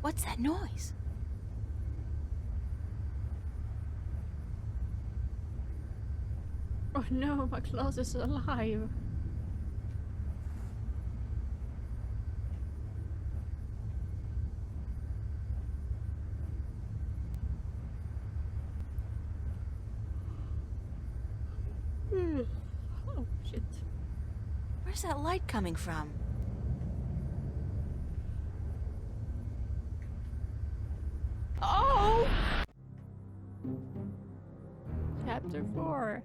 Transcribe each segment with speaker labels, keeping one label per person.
Speaker 1: What's that noise?
Speaker 2: Oh no, my class is alive. Oh shit.
Speaker 1: Where's that light coming from? Oh!
Speaker 2: Chapter 4.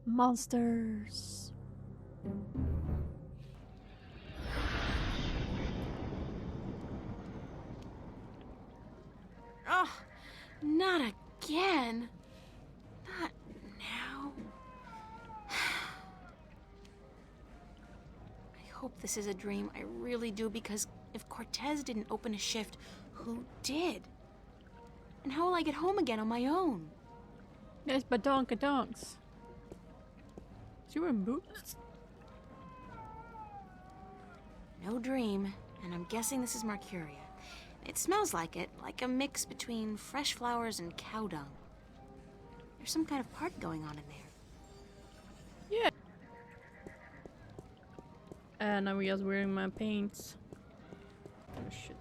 Speaker 2: Monsters.
Speaker 1: Oh, not again. Not now. I hope this is a dream. I really do, because if Cortez didn't open a shift, who did? And how will I get home again on my own?
Speaker 2: Yes, badonkadonks. Is you wearing boots?
Speaker 1: No dream, and I'm guessing this is Marcuria. It smells like it, like a mix between fresh flowers and cow dung. There's some kind of party going on in there.
Speaker 2: Yeah. And I'm just wearing my paints. Oh shit.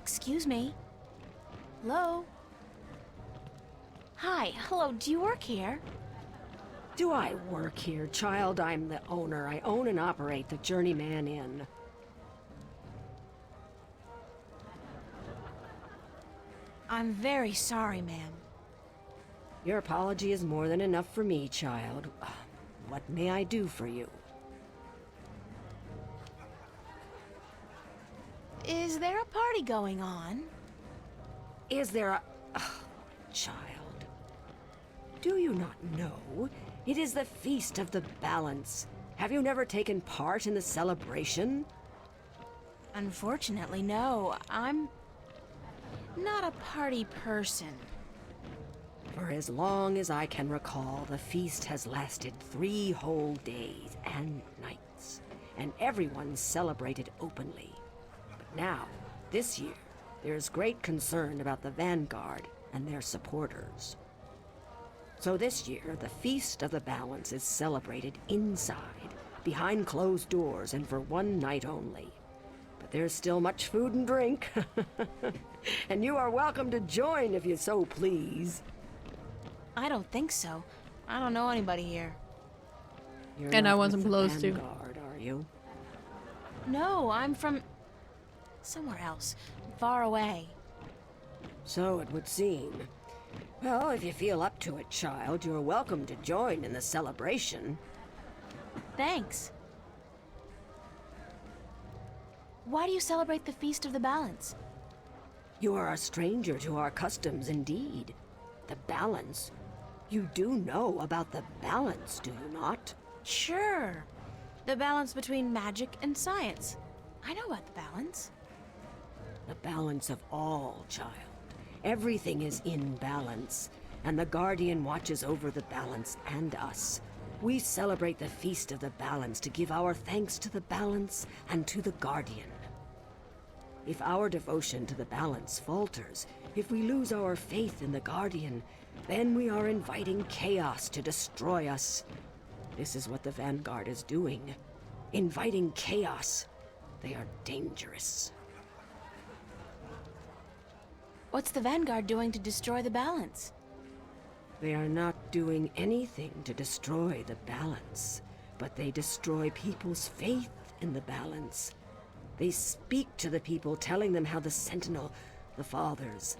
Speaker 1: Excuse me? Hello? Hi, hello, do you work here?
Speaker 3: Do I work here, child? I'm the owner. I own and operate the Journeyman Inn.
Speaker 1: I'm very sorry, ma'am.
Speaker 3: Your apology is more than enough for me, child. What may I do for you?
Speaker 1: Is there a party going on?
Speaker 3: Is there a... child. Do you not know? It is the Feast of the Balance. Have you never taken part in the celebration?
Speaker 1: Unfortunately, no. I'm not a party person.
Speaker 3: For as long as I can recall, the feast has lasted 3 whole days and nights, and everyone celebrated openly. But now, this year, there's great concern about the Vanguard and their supporters. So this year, the Feast of the Balance is celebrated inside, behind closed doors, and for 1 night only. But there's still much food and drink. And you are welcome to join if you so please.
Speaker 1: I don't think so. I don't know anybody here.
Speaker 3: You're
Speaker 2: And
Speaker 3: not
Speaker 2: I want
Speaker 3: with
Speaker 2: some
Speaker 3: the
Speaker 2: clothes too.
Speaker 3: Vanguard, are you?
Speaker 1: No, I'm from somewhere else, far away.
Speaker 3: So it would seem. Well, if you feel up to it, child, you're welcome to join in the celebration.
Speaker 1: Thanks. Why do you celebrate the Feast of the Balance?
Speaker 3: You are a stranger to our customs indeed. The balance. You do know about the balance, do you not?
Speaker 1: Sure. The balance between magic and science. I know about the balance.
Speaker 3: The balance of all, child. Everything is in balance, and the Guardian watches over the balance and us. We celebrate the Feast of the Balance to give our thanks to the balance and to the Guardian. If our devotion to the balance falters, if we lose our faith in the Guardian, then we are inviting chaos to destroy us. This is what the Vanguard is doing. Inviting chaos. They are dangerous.
Speaker 1: What's the Vanguard doing to destroy the balance?
Speaker 3: They are not doing anything to destroy the balance, but they destroy people's faith in the balance. They speak to the people, telling them how the Sentinel, the Fathers,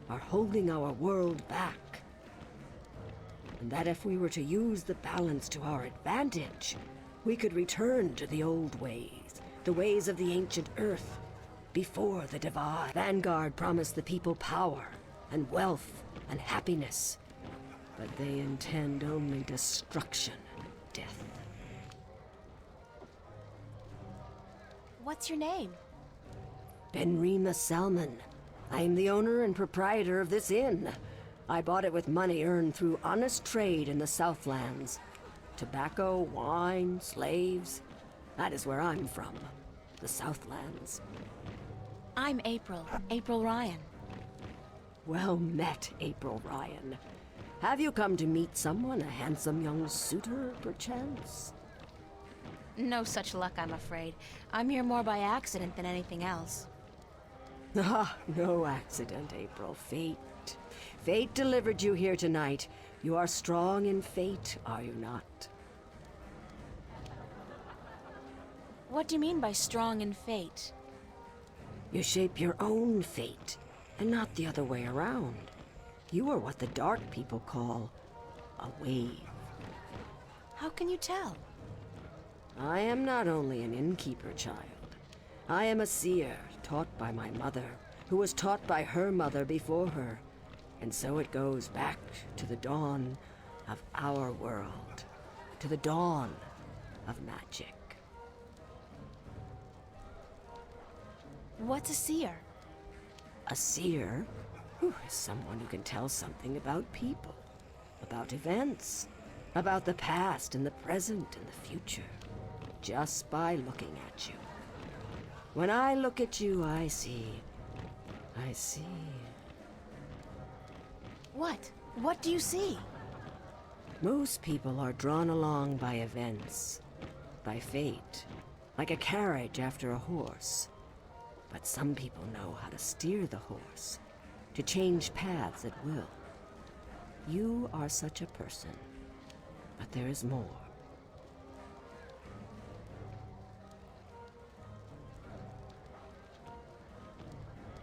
Speaker 3: are holding our world back. And that if we were to use the balance to our advantage, we could return to the old ways, the ways of the ancient Earth, before the Divide. Vanguard promised the people power, and wealth, and happiness. But they intend only destruction and death.
Speaker 1: What's your name?
Speaker 3: Benrima Salmon. I'm the owner and proprietor of this inn. I bought it with money earned through honest trade in the Southlands. Tobacco, wine, slaves. That is where I'm from. The Southlands.
Speaker 1: I'm April. April Ryan.
Speaker 3: Well met, April Ryan. Have you come to meet someone, a handsome young suitor, perchance?
Speaker 1: No such luck, I'm afraid. I'm here more by accident than anything else.
Speaker 3: Ah, no accident, April. Fate. Fate delivered you here tonight. You are strong in fate, are you not?
Speaker 1: What do you mean by strong in fate?
Speaker 3: You shape your own fate, and not the other way around. You are what the Dark people call a wave.
Speaker 1: How can you tell?
Speaker 3: I am not only an innkeeper, child. I am a seer, taught by my mother, who was taught by her mother before her. And so it goes back to the dawn of our world, to the dawn of magic.
Speaker 1: What's a seer?
Speaker 3: A seer is someone who can tell something about people, about events, about the past and the present and the future, just by looking at you. When I look at you, I see.
Speaker 1: What? What do you see?
Speaker 3: Most people are drawn along by events, by fate, like a carriage after a horse. But some people know how to steer the horse, to change paths at will. You are such a person, but there is more.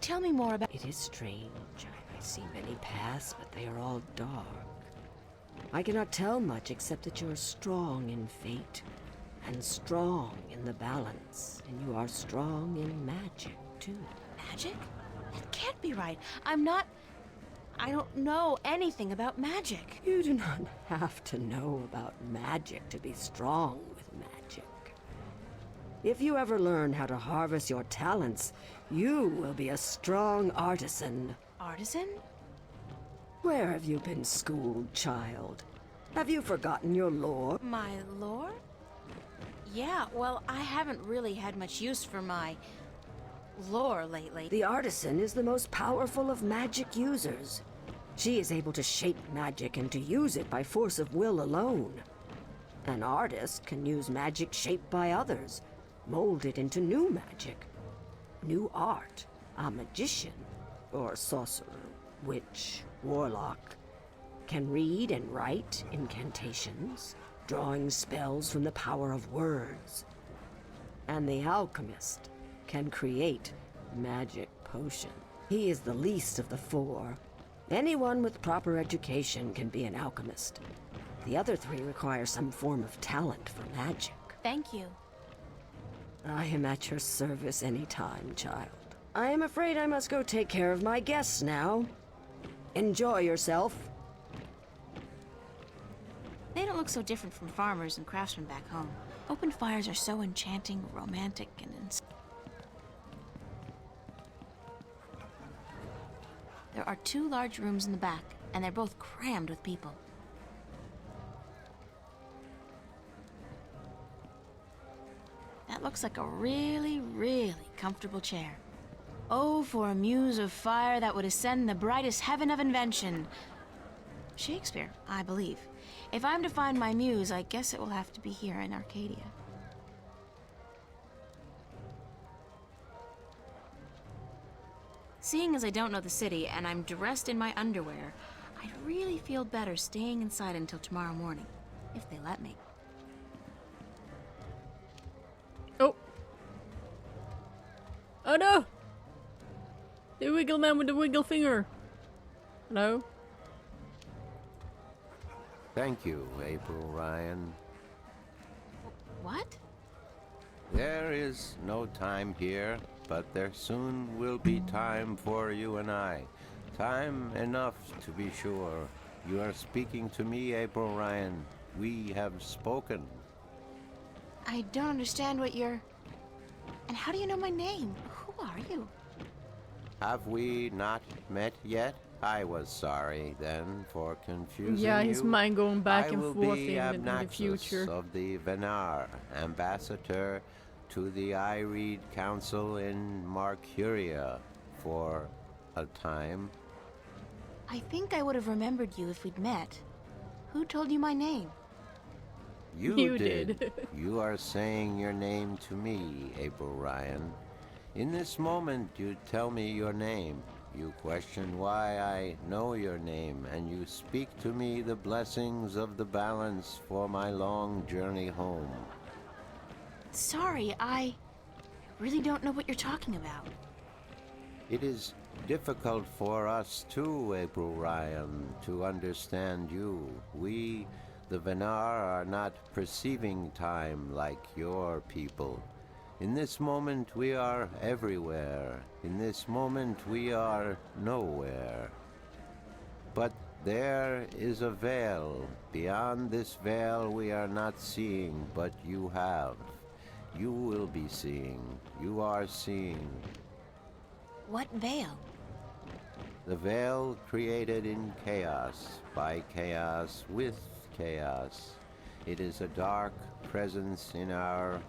Speaker 1: Tell me more about...
Speaker 3: It is strange. I see many paths, but they are all dark. I cannot tell much except that you are strong in fate, and strong in the balance, and you are strong in magic, too.
Speaker 1: Magic? That can't be right. I don't know anything about magic.
Speaker 3: You do not have to know about magic to be strong with magic. If you ever learn how to harvest your talents, you will be a strong artisan.
Speaker 1: Artisan?
Speaker 3: Where have you been schooled, child? Have you forgotten your lore?
Speaker 1: My lore? Yeah, well, I haven't really had much use for my lore lately.
Speaker 3: The artisan is the most powerful of magic users. She is able to shape magic and to use it by force of will alone. An artist can use magic shaped by others, mold it into new magic, new art. A magician, or sorcerer, witch, warlock, can read and write incantations, drawing spells from the power of words. And the alchemist can create magic potion. He is the least of the four. Anyone with proper education can be an alchemist. The other three require some form of talent for magic.
Speaker 1: Thank you.
Speaker 3: I am at your service any time, child. I am afraid I must go take care of my guests now. Enjoy yourself.
Speaker 1: They don't look so different from farmers and craftsmen back home. Open fires are so enchanting, romantic, and There are 2 large rooms in the back, and they're both crammed with people. That looks like a really, really comfortable chair. Oh, for a muse of fire that would ascend the brightest heaven of invention. Shakespeare, I believe. If I'm to find my muse, I guess it will have to be here in Arcadia. Seeing as I don't know the city and I'm dressed in my underwear, I'd really feel better staying inside until tomorrow morning, if they let me.
Speaker 2: Oh. Oh no! The wiggle man with the wiggle finger. Hello?
Speaker 4: Thank you, April Ryan.
Speaker 1: What?
Speaker 4: There is no time here, but there soon will be time for you and I. Time enough, to be sure. You are speaking to me, April Ryan. We have spoken.
Speaker 1: I don't understand what you're... And how do you know my name? Who are you?
Speaker 4: Have we not met yet? I was sorry then for confusing
Speaker 2: Yeah, his
Speaker 4: you.
Speaker 2: mind going back and
Speaker 4: I will
Speaker 2: forth
Speaker 4: be
Speaker 2: in the
Speaker 4: Abnaxus
Speaker 2: future.
Speaker 4: of the Venar, ambassador to the Ireed Council in Marcuria for a time.
Speaker 1: I think I would have remembered you if we'd met. Who told you my name?
Speaker 2: You did.
Speaker 4: You are saying your name to me, April Ryan. In this moment, you tell me your name. You question why I know your name, and you speak to me the blessings of the balance for my long journey home.
Speaker 1: Sorry, I really don't know what you're talking about.
Speaker 4: It is difficult for us too, April Ryan, to understand you. We, the Venar, are not perceiving time like your people. In this moment we are everywhere. In this moment we are nowhere. But there is a veil. Beyond this veil we are not seeing, but you have. You will be seeing. You are seeing.
Speaker 1: What veil?
Speaker 4: The veil created in chaos, by chaos, with chaos. It is a dark presence in our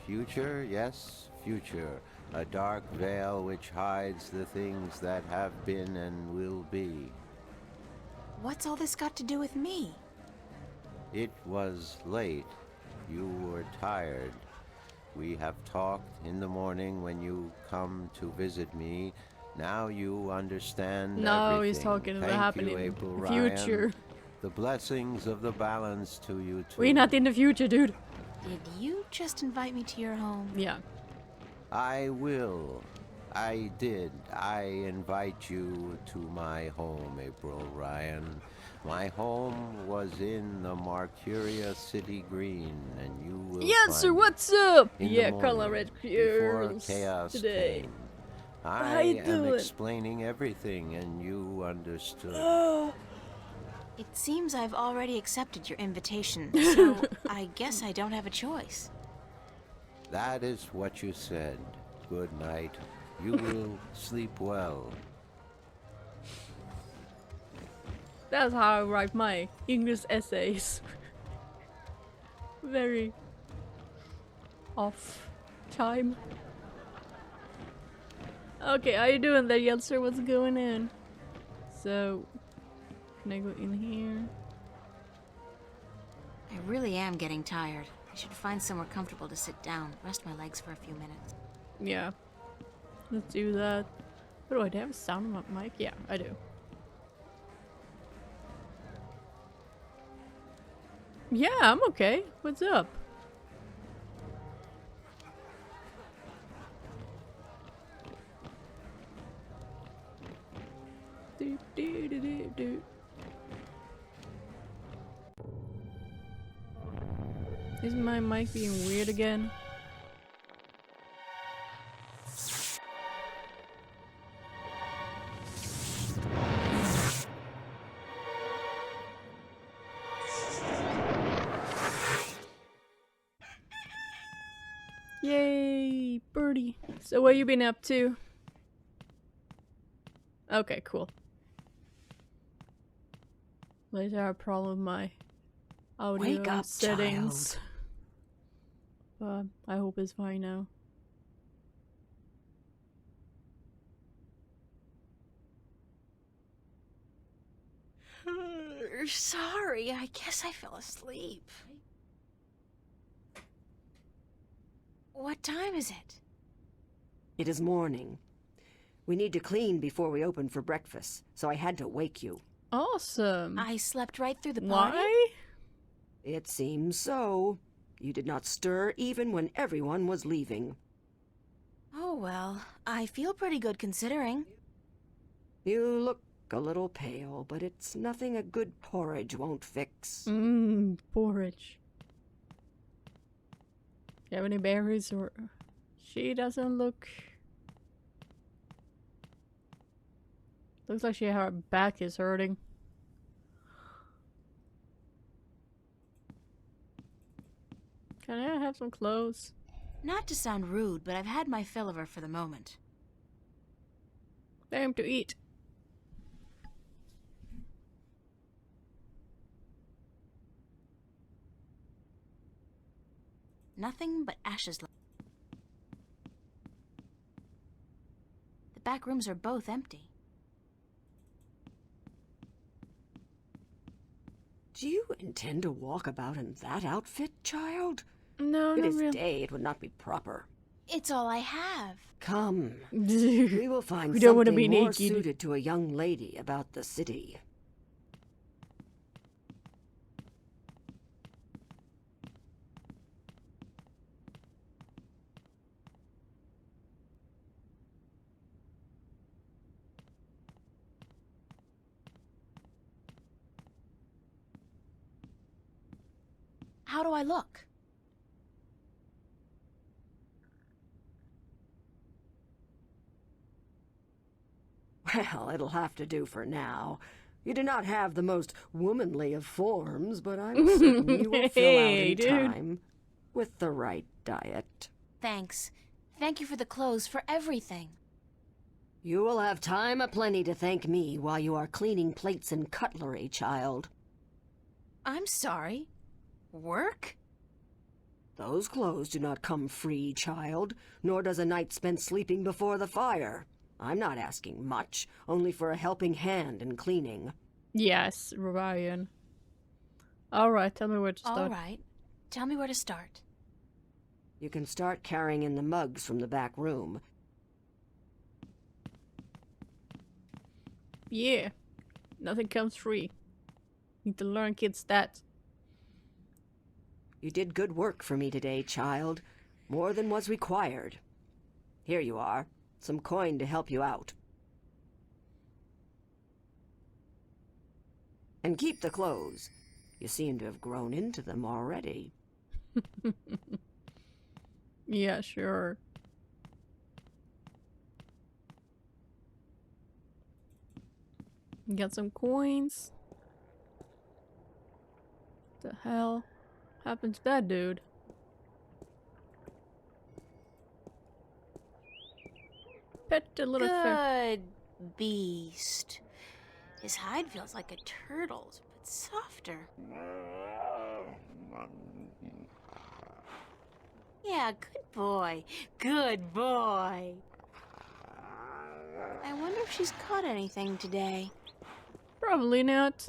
Speaker 4: future, yes, future. A dark veil which hides the things that have been and will be.
Speaker 1: What's all this got to do with me?
Speaker 4: It was late. You were tired. We have talked in the morning when you come to visit me. Now you understand
Speaker 2: No,
Speaker 4: everything.
Speaker 2: he's talking about
Speaker 4: Thank
Speaker 2: happening
Speaker 4: you,
Speaker 2: in
Speaker 4: April
Speaker 2: the
Speaker 4: Ryan.
Speaker 2: future.
Speaker 4: The blessings of the balance to you too.
Speaker 2: We're not in the future, dude.
Speaker 1: Did you just invite me to your home?
Speaker 2: Yeah.
Speaker 4: I will. I did. I invite you to my home, April Ryan. My home was in the Marcuria City Green, and you will
Speaker 2: Yeah, sir,
Speaker 4: find
Speaker 2: what's up?
Speaker 4: in the
Speaker 2: Yeah,
Speaker 4: morning,
Speaker 2: color red
Speaker 4: before
Speaker 2: girls
Speaker 4: chaos
Speaker 2: today.
Speaker 4: came.
Speaker 2: How
Speaker 4: I
Speaker 2: you
Speaker 4: am
Speaker 2: doing?
Speaker 4: explaining everything, and you understood.
Speaker 1: It seems I've already accepted your invitation, so I guess I don't have a choice.
Speaker 4: That is what you said. Good night. You will sleep well.
Speaker 2: That's how I write my English essays. Very off time. Okay, how you doing there, Yeltser? What's going on? So, can I go in here?
Speaker 1: I really am getting tired. I should find somewhere comfortable to sit down, rest my legs for a few minutes.
Speaker 2: Yeah. Let's do that. What do I have a sound on my mic? Yeah, I do. Yeah, I'm okay. What's up? Do, do, do, do, do. Is my mic being weird again? Yay, birdie. So what you been up to? Okay, cool. Later I have a problem with my audio
Speaker 3: Wake up,
Speaker 2: settings. But I hope it's fine now.
Speaker 1: Sorry, I guess I fell asleep. What time is it?
Speaker 3: It is morning. We need to clean before we open for breakfast, so I had to wake you.
Speaker 2: Awesome.
Speaker 1: I slept right through the party.
Speaker 2: Why?
Speaker 3: It seems so. You did not stir even when everyone was leaving.
Speaker 1: Oh well, I feel pretty good considering.
Speaker 3: You look a little pale, but it's nothing a good porridge won't fix.
Speaker 2: Porridge. You have any berries or... She doesn't look... Looks like her back is hurting. Can I have some clothes?
Speaker 1: Not to sound rude, but I've had my fill of her for the moment.
Speaker 2: Time to eat.
Speaker 1: Nothing but ashes left. The back rooms are both empty.
Speaker 3: Do you intend to walk about in that outfit, child?
Speaker 2: No,
Speaker 3: If it
Speaker 2: not
Speaker 3: is
Speaker 2: really.
Speaker 3: day, it would not be proper.
Speaker 1: It's all I have.
Speaker 3: Come, we will find
Speaker 2: We don't wanna
Speaker 3: something
Speaker 2: be
Speaker 3: more
Speaker 2: naked.
Speaker 3: suited to a young lady about the city.
Speaker 1: How do I look?
Speaker 3: Well, it'll have to do for now. You do not have the most womanly of forms, but I'm certain you will fill out
Speaker 2: Hey,
Speaker 3: in
Speaker 2: dude.
Speaker 3: time with the right diet.
Speaker 1: Thanks. Thank you for the clothes, for everything.
Speaker 3: You will have time aplenty to thank me while you are cleaning plates and cutlery, child.
Speaker 1: I'm sorry. Work?
Speaker 3: Those clothes do not come free, child, nor does a night spent sleeping before the fire. I'm not asking much, only for a helping hand in cleaning.
Speaker 2: Yes, Ryan. Alright, tell me where to start.
Speaker 1: All right. Tell me where to start.
Speaker 3: You can start carrying in the mugs from the back room.
Speaker 2: Yeah. Nothing comes free. Need to learn kids that.
Speaker 3: You did good work for me today, child. More than was required. Here you are. Some coin to help you out. And keep the clothes. You seem to have grown into them already.
Speaker 2: Yeah, sure. Got some coins. The hell happened to that dude? Pet the little thing.
Speaker 1: Good beast. His hide feels like a turtle's, but softer. Yeah, good boy. Good boy. I wonder if she's caught anything today.
Speaker 2: Probably not.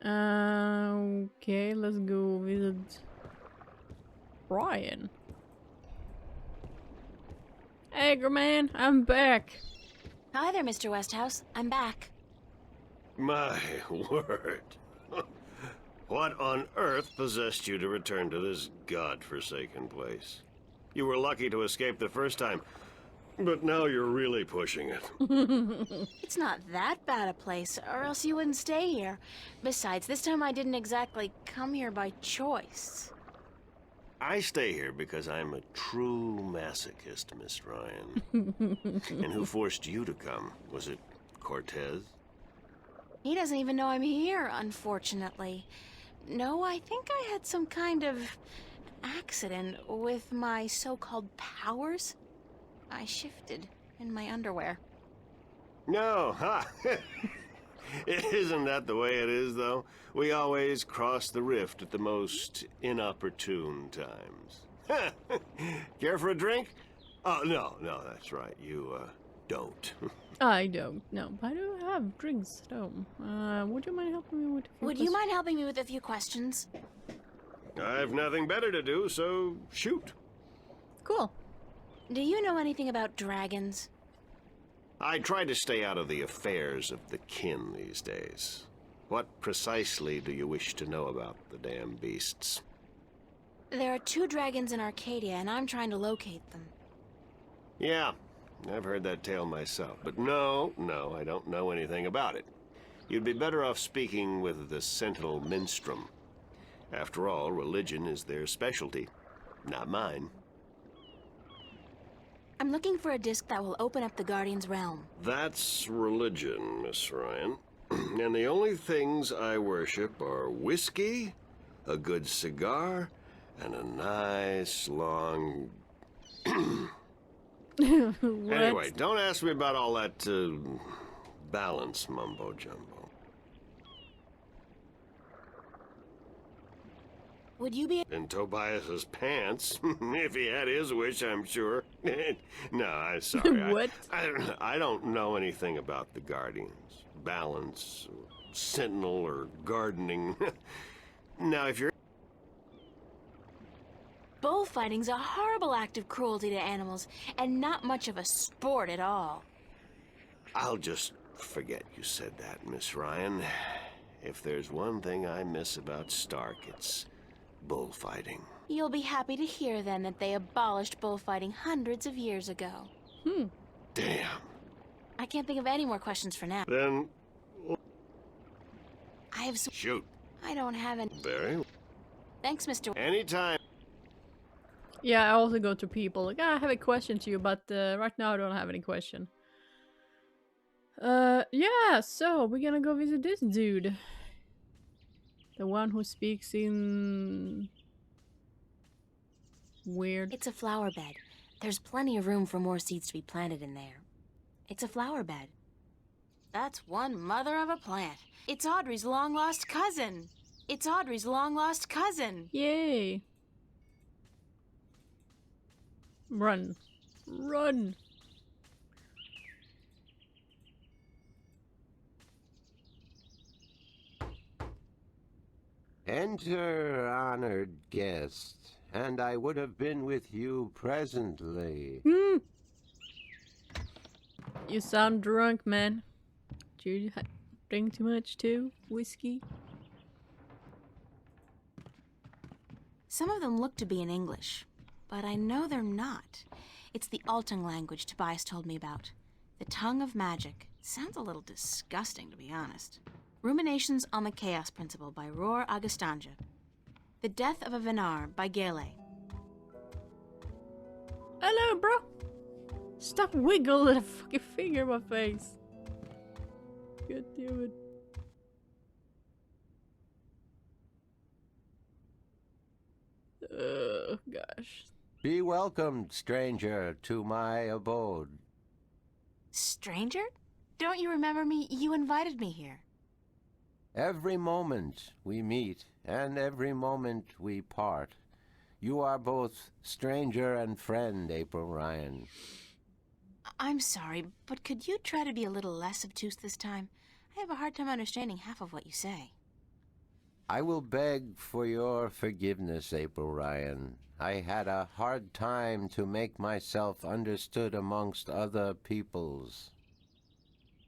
Speaker 2: Okay, let's go visit Ryan. Hey, man, I'm back.
Speaker 1: Hi there, Mr. Westhouse. I'm back.
Speaker 5: My word. What on earth possessed you to return to this godforsaken place? You were lucky to escape the first time, but now you're really pushing it.
Speaker 1: It's not that bad a place, or else you wouldn't stay here. Besides, this time I didn't exactly come here by choice.
Speaker 5: I stay here because I'm a true masochist, Miss Ryan. And who forced you to come? Was it Cortez?
Speaker 1: He doesn't even know I'm here, unfortunately. No, I think I had some kind of accident with my so-called powers. I shifted in my underwear.
Speaker 5: No, ha! Isn't that the way it is, though? We always cross the rift at the most inopportune times. Care for a drink? Oh, no, that's right. You, don't.
Speaker 2: I don't know, but I do have drinks at home. Would you mind helping me with a few
Speaker 1: Would you mind helping me with a few questions?
Speaker 5: I've nothing better to do, so shoot.
Speaker 2: Cool.
Speaker 1: Do you know anything about dragons?
Speaker 5: I try to stay out of the affairs of the kin these days. What precisely do you wish to know about the damn beasts?
Speaker 1: There are 2 dragons in Arcadia, and I'm trying to locate them.
Speaker 5: Yeah, I've heard that tale myself, but no, I don't know anything about it. You'd be better off speaking with the Sentinel Minstrom. After all, religion is their specialty, not mine.
Speaker 1: I'm looking for a disc that will open up the Guardian's realm.
Speaker 5: That's religion, Miss Ryan. And the only things I worship are whiskey, a good cigar, and a nice, long,
Speaker 2: What?
Speaker 5: Anyway, don't ask me about all that balance mumbo jumbo.
Speaker 1: Would you be...
Speaker 5: In Tobias's pants, if he had his wish, I'm sure. No, I'm sorry.
Speaker 2: What?
Speaker 5: I don't know anything about the Guardians, balance, sentinel, or gardening. Now, if you're...
Speaker 1: Bullfighting's a horrible act of cruelty to animals, and not much of a sport at all.
Speaker 5: I'll just forget you said that, Miss Ryan. If there's one thing I miss about Stark, it's bullfighting.
Speaker 1: You'll be happy to hear, then, that they abolished bullfighting hundreds of years ago.
Speaker 5: Damn.
Speaker 1: I can't think of any more questions for now.
Speaker 5: Then,
Speaker 1: I have some...
Speaker 5: shoot.
Speaker 1: I don't have any...
Speaker 5: Very.
Speaker 1: Thanks, Mr.
Speaker 5: Anytime.
Speaker 2: Yeah, I also go to people like, I have a question to you, but right now I don't have any question. Yeah, so we're gonna go visit this dude. The one who speaks in... weird...
Speaker 1: It's a flower bed. There's plenty of room for more seeds to be planted in there. It's a flower bed. That's one mother of a plant. It's Audrey's long-lost cousin. It's Audrey's long-lost cousin.
Speaker 2: Yay! Run. Run!
Speaker 4: Enter, honored guest, and I would have been with you presently.
Speaker 2: You sound drunk, man. Do you drink too much too? Whiskey?
Speaker 1: Some of them look to be in English, but I know they're not. It's the Altung language Tobias told me about. The tongue of magic. Sounds a little disgusting, to be honest. Ruminations on the Chaos Principle by Roar Agastanja. The Death of a Venar by Gale.
Speaker 2: Hello, bro! Stop wiggling a fucking finger in my face. God damn it. Oh, gosh.
Speaker 4: Be welcomed, stranger, to my abode.
Speaker 1: Stranger? Don't you remember me? You invited me here.
Speaker 4: Every moment we meet, and every moment we part. You are both stranger and friend, April Ryan.
Speaker 1: I'm sorry, but could you try to be a little less obtuse this time? I have a hard time understanding half of what you say.
Speaker 4: I will beg for your forgiveness, April Ryan. I had a hard time to make myself understood amongst other peoples.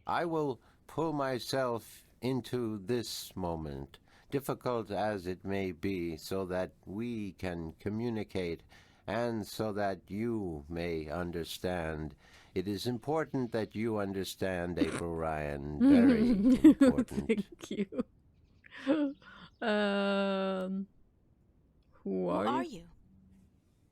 Speaker 4: I will pull myself into this moment, difficult as it may be, so that we can communicate and so that you may understand. It is important that you understand, April Ryan. Very important.
Speaker 2: Thank you. Who are you?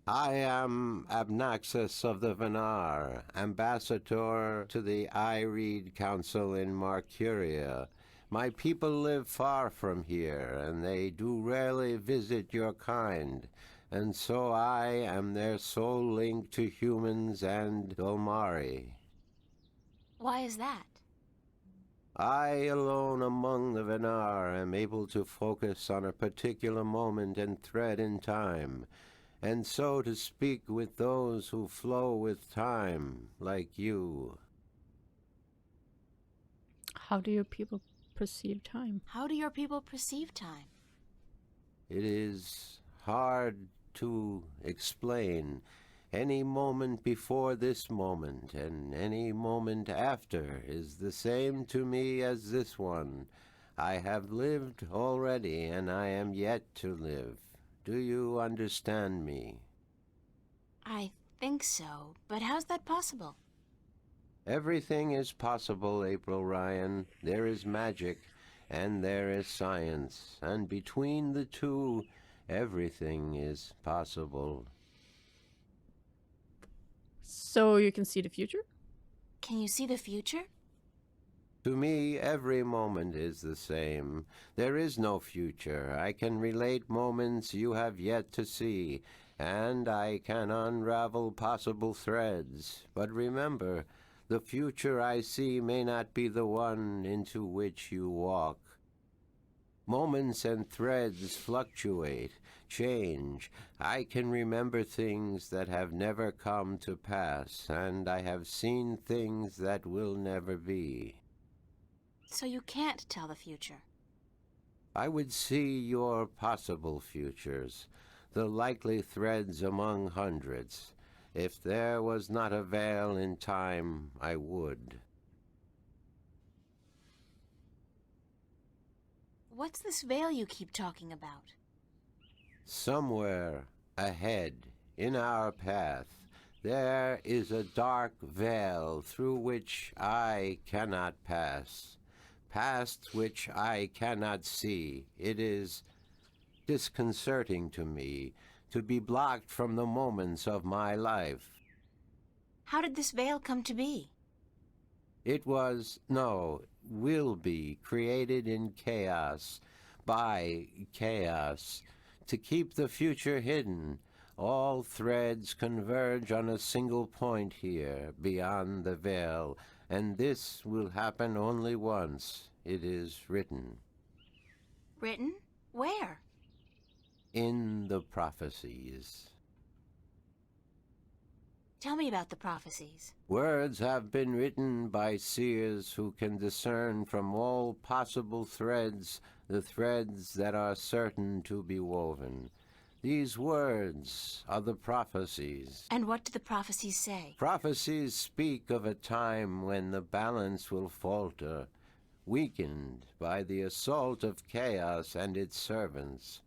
Speaker 4: I am Abnaxus of the Venar, ambassador to the Ireed Council in Marcuria. My people live far from here, and they do rarely visit your kind, and so I am their sole link to humans and Dolmari.
Speaker 1: Why is that?
Speaker 4: I alone among the Venar am able to focus on a particular moment and thread in time, and so to speak with those who flow with time, like you.
Speaker 2: How do your people perceive time?
Speaker 1: How do your people perceive time?
Speaker 4: It is hard to explain. Any moment before this moment and any moment after is the same to me as this one. I have lived already, and I am yet to live. Do you understand me?
Speaker 1: I think so, but how's that possible?
Speaker 4: Everything is possible, April Ryan. There is magic, and there is science, and between the two, everything is possible.
Speaker 2: So you can see the future?
Speaker 1: Can you see the future?
Speaker 4: To me, every moment is the same. There is no future. I can relate moments you have yet to see, and I can unravel possible threads. But remember, the future I see may not be the one into which you walk. Moments and threads fluctuate, change. I can remember things that have never come to pass, and I have seen things that will never be.
Speaker 1: So you can't tell the future.
Speaker 4: I would see your possible futures, the likely threads among hundreds. If there was not a veil in time, I would.
Speaker 1: What's this veil you keep talking about?
Speaker 4: Somewhere ahead, in our path, there is a dark veil through which I cannot pass, past which I cannot see. It is disconcerting to me to be blocked from the moments of my life.
Speaker 1: How did this veil come to be?
Speaker 4: It was, no, will be created in chaos, by chaos, to keep the future hidden. All threads converge on a single point here, beyond the veil, and this will happen only once. It is written.
Speaker 1: Written? Where?
Speaker 4: In the prophecies.
Speaker 1: Tell me about the prophecies.
Speaker 4: Words have been written by seers who can discern from all possible threads the threads that are certain to be woven. These words are the prophecies.
Speaker 1: And what do the prophecies say?
Speaker 4: Prophecies speak of a time when the balance will falter, weakened by the assault of chaos and its servants.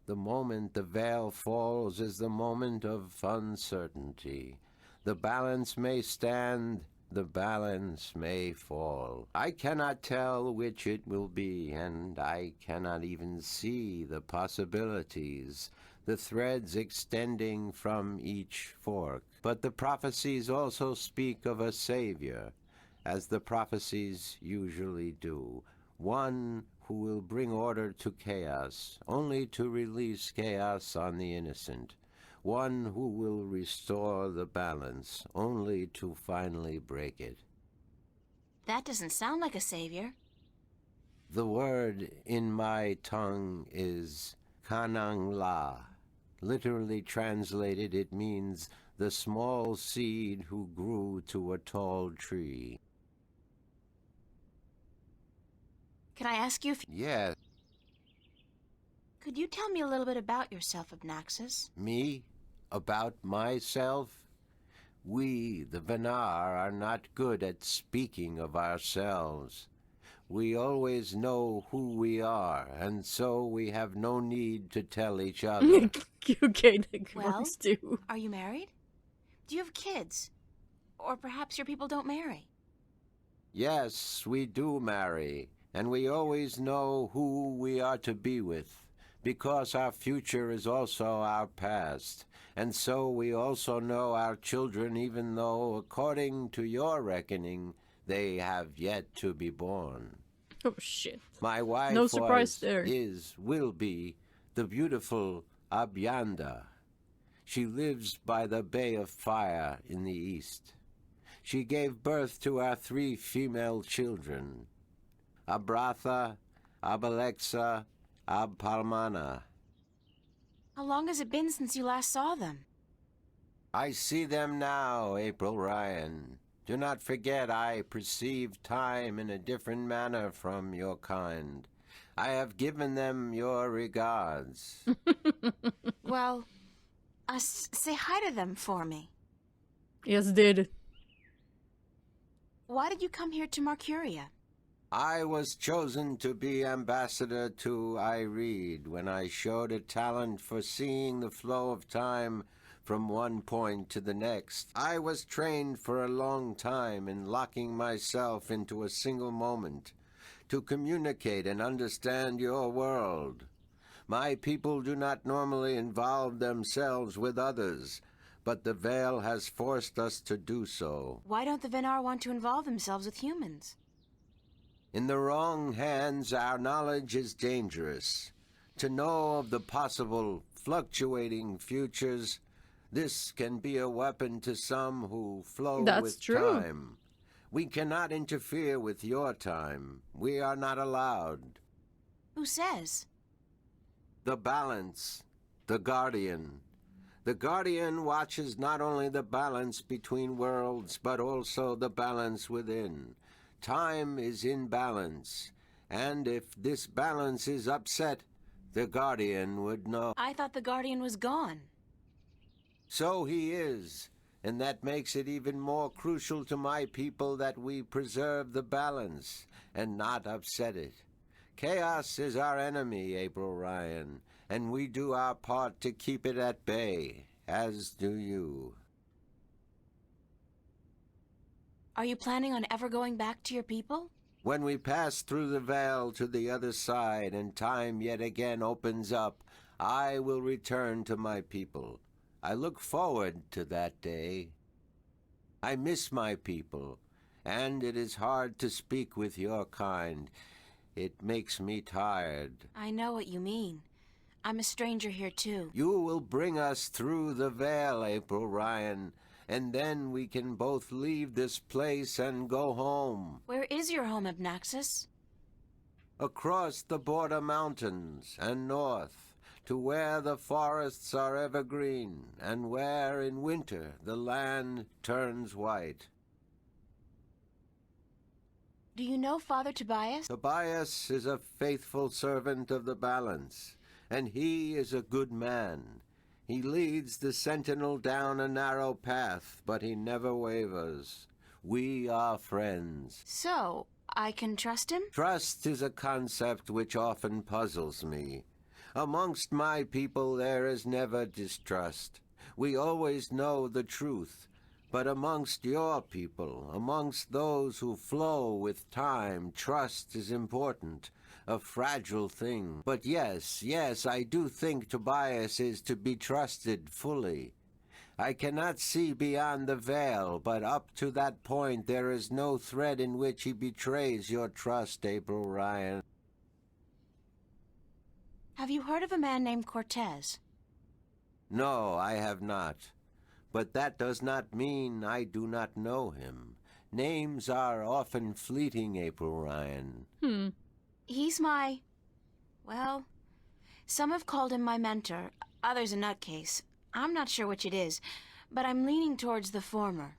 Speaker 4: The moment the veil falls is the moment of uncertainty. The balance may stand, the balance may fall. I cannot tell which it will be, and I cannot even see the possibilities, the threads extending from each fork. But the prophecies also speak of a Savior, as the prophecies usually do, one who will bring order to chaos, only to release chaos on the innocent, one who will restore the balance, only to finally break it.
Speaker 1: That doesn't sound like a savior.
Speaker 4: The word in my tongue is Kanang La. Literally translated, it means the small seed who grew to a tall tree.
Speaker 1: Can I ask you if...
Speaker 4: Yes,
Speaker 1: Could you tell me a little bit about yourself, Abnaxis?
Speaker 4: me? About myself? We, the Venar, are not good at speaking of ourselves. We always know who we are, and so we have no need to tell each other.
Speaker 2: Okay, the
Speaker 1: Well?
Speaker 2: girls do.
Speaker 1: Are you married? Do you have kids? Or perhaps your people don't marry?
Speaker 4: Yes, we do marry, and we always know who we are to be with, because our future is also our past, and so we also know our children, even though, according to your reckoning, they have yet to be born.
Speaker 2: Oh shit.
Speaker 4: My wife
Speaker 2: No surprise
Speaker 4: was,
Speaker 2: there.
Speaker 4: will be, the beautiful Abyanda. She lives by the Bay of Fire in the east. She gave birth to our 3 female children, Abratha, Abalexa, Abpalmana.
Speaker 1: How long has it been since you last saw them?
Speaker 4: I see them now, April Ryan. Do not forget I perceive time in a different manner from your kind. I have given them your regards.
Speaker 1: Well, say hi to them for me.
Speaker 2: Yes, did.
Speaker 1: Why did you come here to Marcuria?
Speaker 4: I was chosen to be ambassador to Ireed when I showed a talent for seeing the flow of time from one point to the next. I was trained for a long time in locking myself into a single moment to communicate and understand your world. My people do not normally involve themselves with others, but the veil has forced us to do so.
Speaker 1: Why don't the Venar want to involve themselves with humans?
Speaker 4: In the wrong hands, our knowledge is dangerous. To know of the possible fluctuating futures, this can be a weapon to some who flow
Speaker 2: That's
Speaker 4: with
Speaker 2: true.
Speaker 4: time. We cannot interfere with your time. We are not allowed.
Speaker 1: Who says?
Speaker 4: The balance, the guardian. The guardian watches not only the balance between worlds, but also the balance within. Time is in balance, and if this balance is upset, the guardian would know.
Speaker 1: I thought the Guardian was gone.
Speaker 4: So he is, and that makes it even more crucial to my people that we preserve the balance and not upset it. Chaos is our enemy, April Ryan, and we do our part to keep it at bay, as do you.
Speaker 1: Are you planning on ever going back to your people?
Speaker 4: When we pass through the veil to the other side and time yet again opens up, I will return to my people. I look forward to that day. I miss my people, and it is hard to speak with your kind. It makes me tired.
Speaker 1: I know what you mean. I'm a stranger here, too.
Speaker 4: You will bring us through the veil, April Ryan, and then we can both leave this place and go home.
Speaker 1: Where is your home, Abnaxis?
Speaker 4: Across the border mountains and north, to where the forests are evergreen, and where in winter the land turns white.
Speaker 1: Do you know Father Tobias?
Speaker 4: Tobias is a faithful servant of the balance, and he is a good man. He leads the sentinel down a narrow path, but he never wavers. We are friends.
Speaker 1: So, I can trust him?
Speaker 4: Trust is a concept which often puzzles me. Amongst my people there is never distrust. We always know the truth. But amongst your people, amongst those who flow with time, trust is important. A fragile thing. But yes, I do think Tobias is to be trusted fully. I cannot see beyond the veil, but up to that point there is no thread in which he betrays your trust, April Ryan.
Speaker 1: Have you heard of a man named Cortez?
Speaker 4: No, I have not. But that does not mean I do not know him. Names are often fleeting, April Ryan.
Speaker 1: He's my... well, some have called him my mentor, others a nutcase. I'm not sure which it is, but I'm leaning towards the former.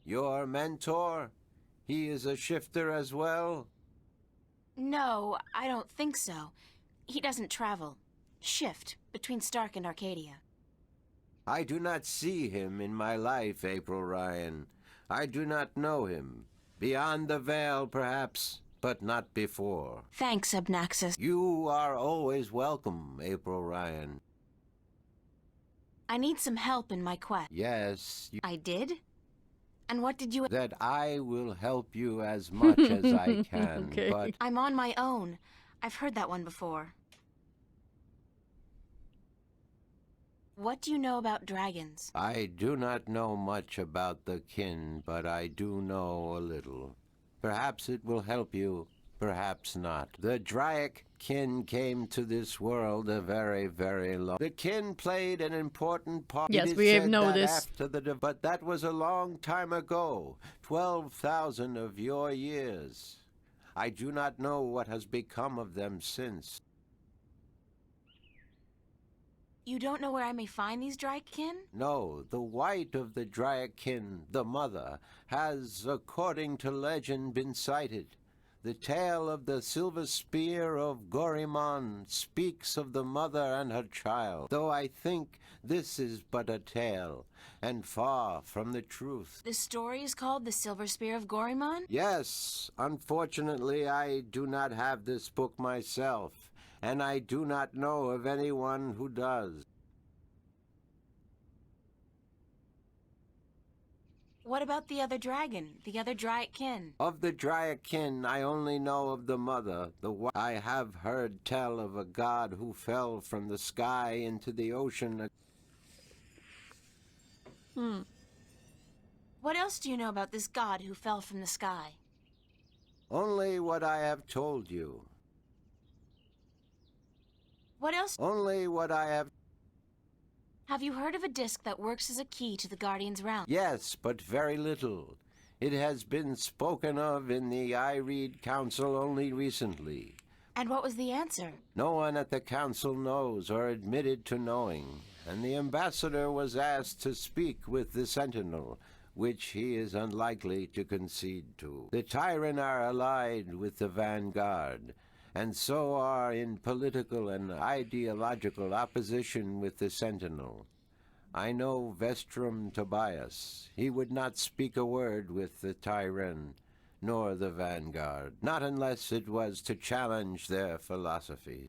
Speaker 4: Your mentor? He is a shifter as well?
Speaker 1: No, I don't think so. He doesn't travel. Shift between Stark and Arcadia.
Speaker 4: I do not see him in my life, April Ryan. I do not know him. Beyond the veil, perhaps, but not before.
Speaker 1: Thanks, Abnaxis.
Speaker 4: You are always welcome, April Ryan.
Speaker 1: I need some help in my quest.
Speaker 4: Yes,
Speaker 1: I did? And what did you...
Speaker 4: that I will help you as much as I can,
Speaker 2: Okay.
Speaker 4: but
Speaker 1: I'm on my own. I've heard that one before. What do you know about dragons?
Speaker 4: I do not know much about the kin, but I do know a little. Perhaps it will help you, perhaps not. The Draic kin came to this world a very, very long... The kin played an important part.
Speaker 2: Yes,
Speaker 4: It is
Speaker 2: we have
Speaker 4: said that
Speaker 2: noticed.
Speaker 4: after the but that was a long time ago. 12,000 of your years. I do not know what has become of them since.
Speaker 1: You don't know where I may find these Draikkin?
Speaker 4: No, the white of the Draikin, the mother, has, according to legend, been sighted. The tale of the silver spear of Gorimon speaks of the mother and her child, though I think this is but a tale, and far from the truth.
Speaker 1: The story is called The Silver Spear of Gorimon?
Speaker 4: Yes, unfortunately I do not have this book myself, and I do not know of anyone who does.
Speaker 1: What about the other dragon, the other Draikkin?
Speaker 4: Of the Draikin, I only know of the mother. I have heard tell of a god who fell from the sky into the ocean.
Speaker 1: What else do you know about this god who fell from the sky?
Speaker 4: Only what I have told you.
Speaker 1: What else?
Speaker 4: Only what I have...
Speaker 1: Have you heard of a disc that works as a key to the Guardian's realm?
Speaker 4: Yes, but very little. It has been spoken of in the Ireed Council only recently.
Speaker 1: And what was the answer?
Speaker 4: No one at the council knows or admitted to knowing, and the ambassador was asked to speak with the Sentinel, which he is unlikely to concede to. The Tyrant are allied with the Vanguard, and so are in political and ideological opposition with the Sentinel. I know Vestrum Tobias. He would not speak a word with the Tyrant, nor the Vanguard, not unless it was to challenge their philosophy.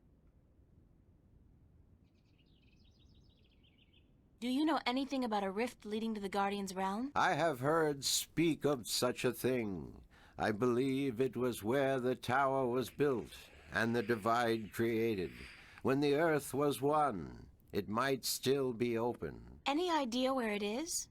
Speaker 1: Do you know anything about a rift leading to the Guardian's realm?
Speaker 4: I have heard speak of such a thing. I believe it was where the tower was built and the divide created. When the earth was one, it might still be open.
Speaker 1: Any idea where it is?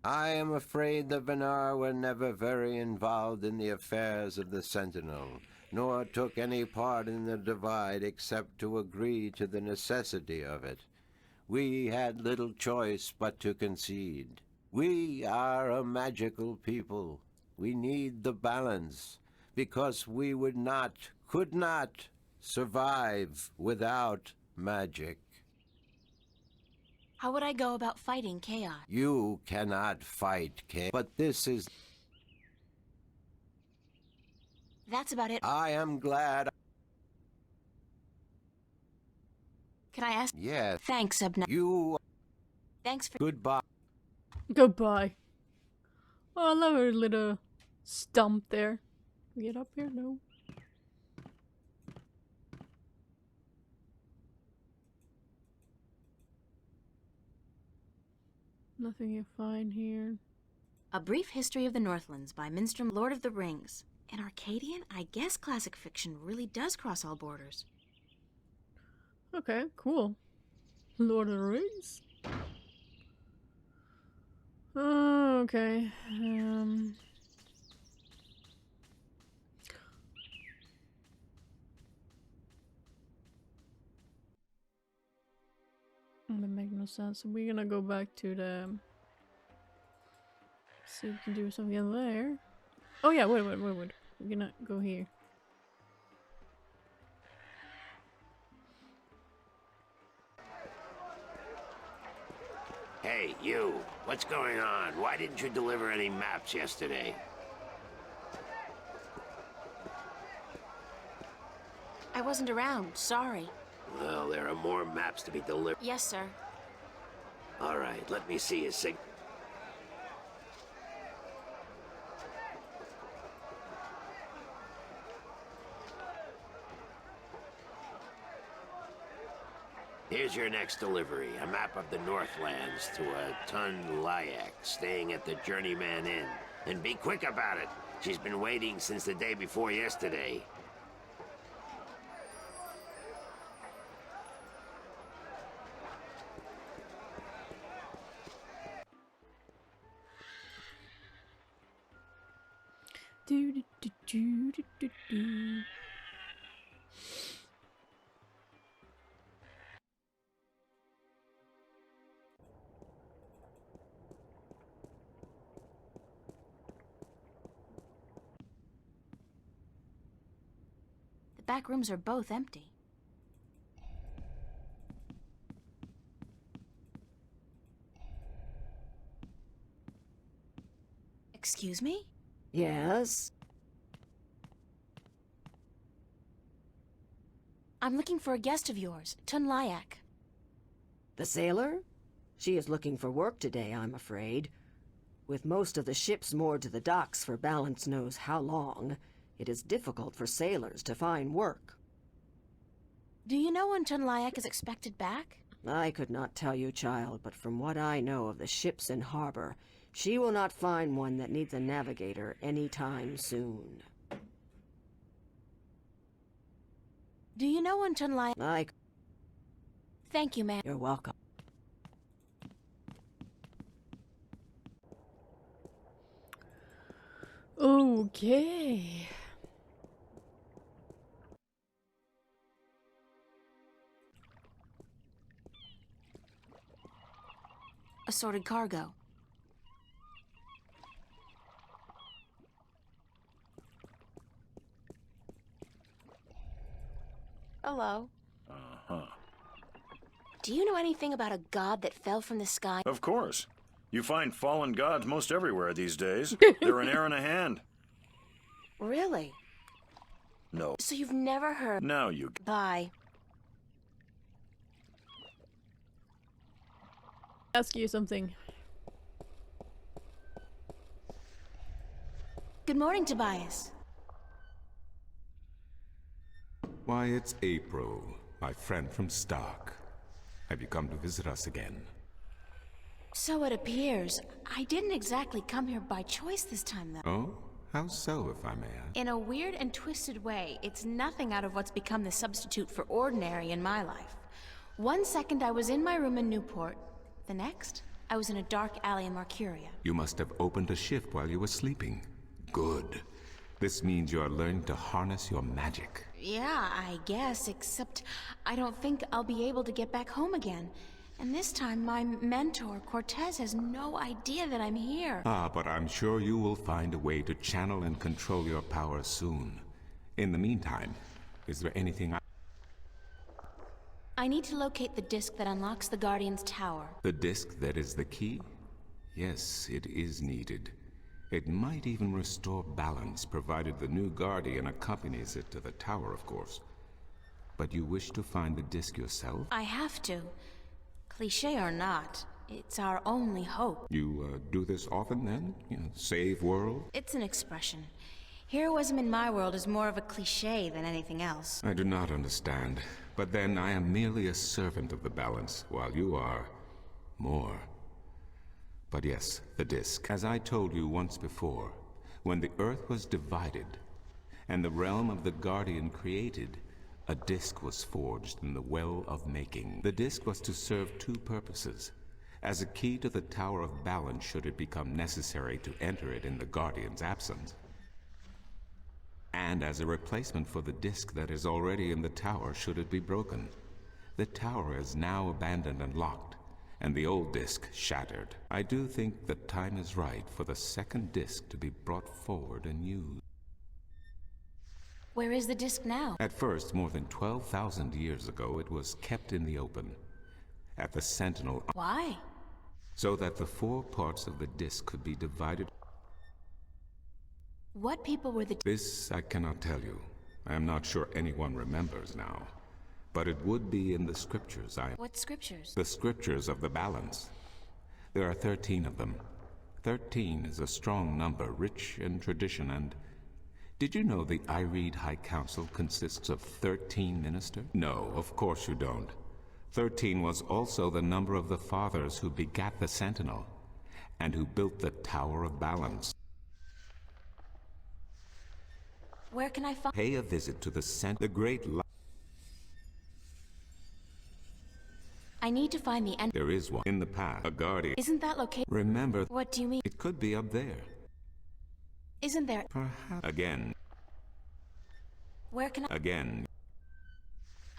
Speaker 4: I am afraid the Venar were never very involved in the affairs of the Sentinel, nor took any part in the divide except to agree to the necessity of it. We had little choice but to concede. We are a magical people. We need the balance, because we could not survive without magic.
Speaker 1: How would I go about fighting chaos?
Speaker 4: You cannot fight, Kay, but this is...
Speaker 1: That's about it.
Speaker 4: I am glad...
Speaker 1: Can I ask?
Speaker 4: Yes,
Speaker 1: Thanks, Subna.
Speaker 4: you...
Speaker 1: Thanks for...
Speaker 4: Goodbye.
Speaker 2: Goodbye. Oh, I love her little stump there. Can we get up here? No. Nothing you find here.
Speaker 1: A Brief History of the Northlands by Minstrom, Lord of the Rings. In Arcadian, I guess classic fiction really does cross all borders.
Speaker 2: Okay, cool. Lord of the Rings? Oh, okay. That makes no sense. So we're gonna go back to the... See if we can do something there. Oh yeah, wait. We're gonna go here.
Speaker 6: Hey, you! What's going on? Why didn't you deliver any maps yesterday?
Speaker 1: I wasn't around, sorry.
Speaker 6: Well, there are more maps to be delivered.
Speaker 1: Yes, sir.
Speaker 6: All right, let me see a sig... Here's your next delivery, a map of the Northlands to a Tun Layak, staying at the Journeyman Inn. And be quick about it. She's been waiting since the day before yesterday.
Speaker 2: Do, do, do, do, do, do, do.
Speaker 1: The back rooms are both empty. Excuse me?
Speaker 3: Yes?
Speaker 1: I'm looking for a guest of yours, Tun Layak.
Speaker 3: The sailor? She is looking for work today, I'm afraid. With most of the ships moored to the docks for balance knows how long, it is difficult for sailors to find work.
Speaker 1: Do you know when Tun Layak is expected back?
Speaker 3: I could not tell you, child, but from what I know of the ships in harbor, she will not find one that needs a navigator any time soon.
Speaker 1: Do you know when Tun Layak... Thank you, ma'am.
Speaker 3: You're welcome.
Speaker 2: Okay.
Speaker 1: Assorted cargo. Hello.
Speaker 7: Uh-huh.
Speaker 1: Do you know anything about a god that fell from the sky?
Speaker 7: Of course. You find fallen gods most everywhere these days. They're an air and a hand.
Speaker 1: Really?
Speaker 7: No.
Speaker 1: So you've never heard...
Speaker 7: Now you...
Speaker 1: Bye.
Speaker 2: Ask you something.
Speaker 1: Good morning, Tobias.
Speaker 8: Why, it's April, my friend from Stark. Have you come to visit us again?
Speaker 1: So it appears. I didn't exactly come here by choice this time, though.
Speaker 8: Oh? How so, if I may ask?
Speaker 1: In a weird and twisted way, it's nothing out of what's become the substitute for ordinary in my life. One second I was in my room in Newport. The next, I was in a dark alley in Marcuria.
Speaker 8: You must have opened a shift while you were sleeping. Good. This means you are learning to harness your magic.
Speaker 1: Yeah, I guess, except I don't think I'll be able to get back home again. And this time, my mentor, Cortez, has no idea that I'm here.
Speaker 8: Ah, but I'm sure you will find a way to channel and control your power soon. In the meantime, is there anything
Speaker 1: I need to locate the disc that unlocks the Guardian's tower.
Speaker 8: The disc that is the key? Yes, it is needed. It might even restore balance, provided the new Guardian accompanies it to the tower, of course. But you wish to find the disc yourself?
Speaker 1: I have to. Cliché or not, it's our only hope.
Speaker 8: You do this often, then? You know, save world?
Speaker 1: It's an expression. Heroism in my world is more of a cliché than anything else.
Speaker 8: I do not understand. But then I am merely a servant of the balance, while you are more. But yes, the disc. As I told you once before, when the Earth was divided, and the realm of the Guardian created, a disc was forged in the Well of Making. The disc was to serve two purposes. As a key to the Tower of Balance should it become necessary to enter it in the Guardian's absence. And as a replacement for the disc that is already in the tower should it be broken. The tower is now abandoned and locked, and the old disc shattered. I do think the time is right for the second disc to be brought forward and used.
Speaker 1: Where is the disc now?
Speaker 8: At first, more than 12,000 years ago, it was kept in the open, at the Sentinel,
Speaker 1: Why?
Speaker 8: so that the four parts of the disc could be divided.
Speaker 1: What people were the...
Speaker 8: This I cannot tell you. I am not sure anyone remembers now. But it would be in the scriptures.
Speaker 1: What scriptures?
Speaker 8: The scriptures of the balance. There are 13 of them. 13 is a strong number, rich in tradition, and... Did you know the Ireed High Council consists of 13 ministers? No, of course you don't. 13 was also the number of the fathers who begat the Sentinel, and who built the Tower of Balance.
Speaker 1: Where can I find...
Speaker 8: Pay a visit to the great
Speaker 1: I need to find the end...
Speaker 8: There is one in the path, a guardian.
Speaker 1: Isn't that located...
Speaker 8: Remember,
Speaker 1: What do you mean?
Speaker 8: it could be up there.
Speaker 1: Isn't there...
Speaker 8: Perhaps. Again.
Speaker 1: Where can I...
Speaker 8: Again.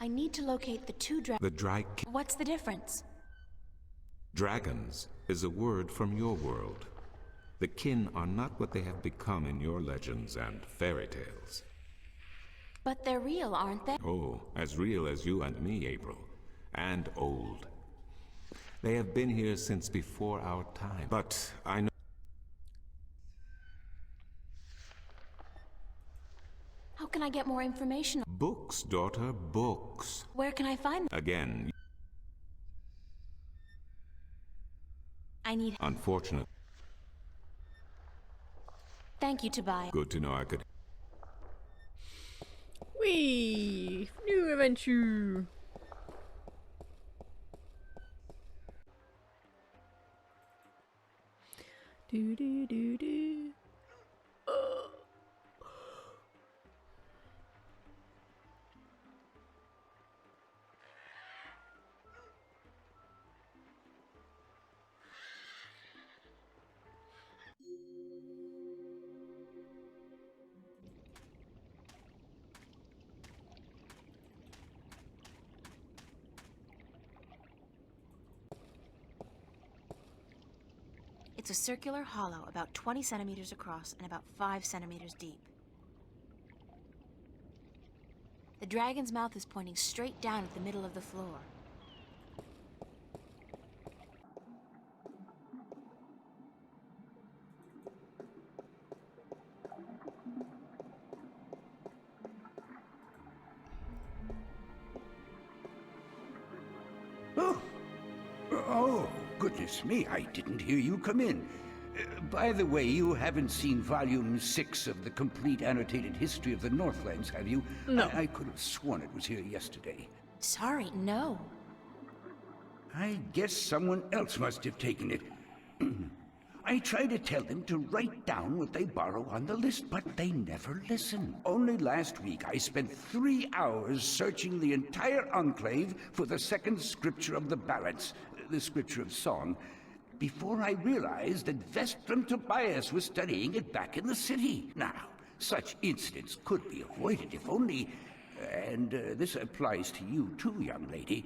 Speaker 1: I need to locate the two
Speaker 8: The
Speaker 1: What's the difference?
Speaker 8: Dragons is a word from your world. The kin are not what they have become in your legends and fairy tales.
Speaker 1: But they're real, aren't they?
Speaker 8: Oh, as real as you and me, April. And old. They have been here since before our time. But I know...
Speaker 1: How can I get more information?
Speaker 8: Books, daughter, books.
Speaker 1: Where can I find them?
Speaker 8: Again.
Speaker 1: I need...
Speaker 8: Unfortunate.
Speaker 1: Thank you, Tobias.
Speaker 8: Good to know I could...
Speaker 2: Whee! New adventure! Do do do do.
Speaker 1: It's a circular hollow about 20 centimeters across and about 5 centimeters deep. The dragon's mouth is pointing straight down at the middle of the floor.
Speaker 9: Oh, goodness me, I didn't hear you come in. By the way, you haven't seen Volume 6 of the Complete Annotated History of the Northlands, have you?
Speaker 2: No.
Speaker 9: I could have sworn it was here yesterday.
Speaker 1: Sorry, no.
Speaker 9: I guess someone else must have taken it. I try to tell them to write down what they borrow on the list, but they never listen. Only last week I spent 3 hours searching the entire enclave for the second scripture of the balance, the scripture of song, before I realized that Vestrum Tobias was studying it back in the city. Now, such incidents could be avoided if only, and this applies to you too, young lady,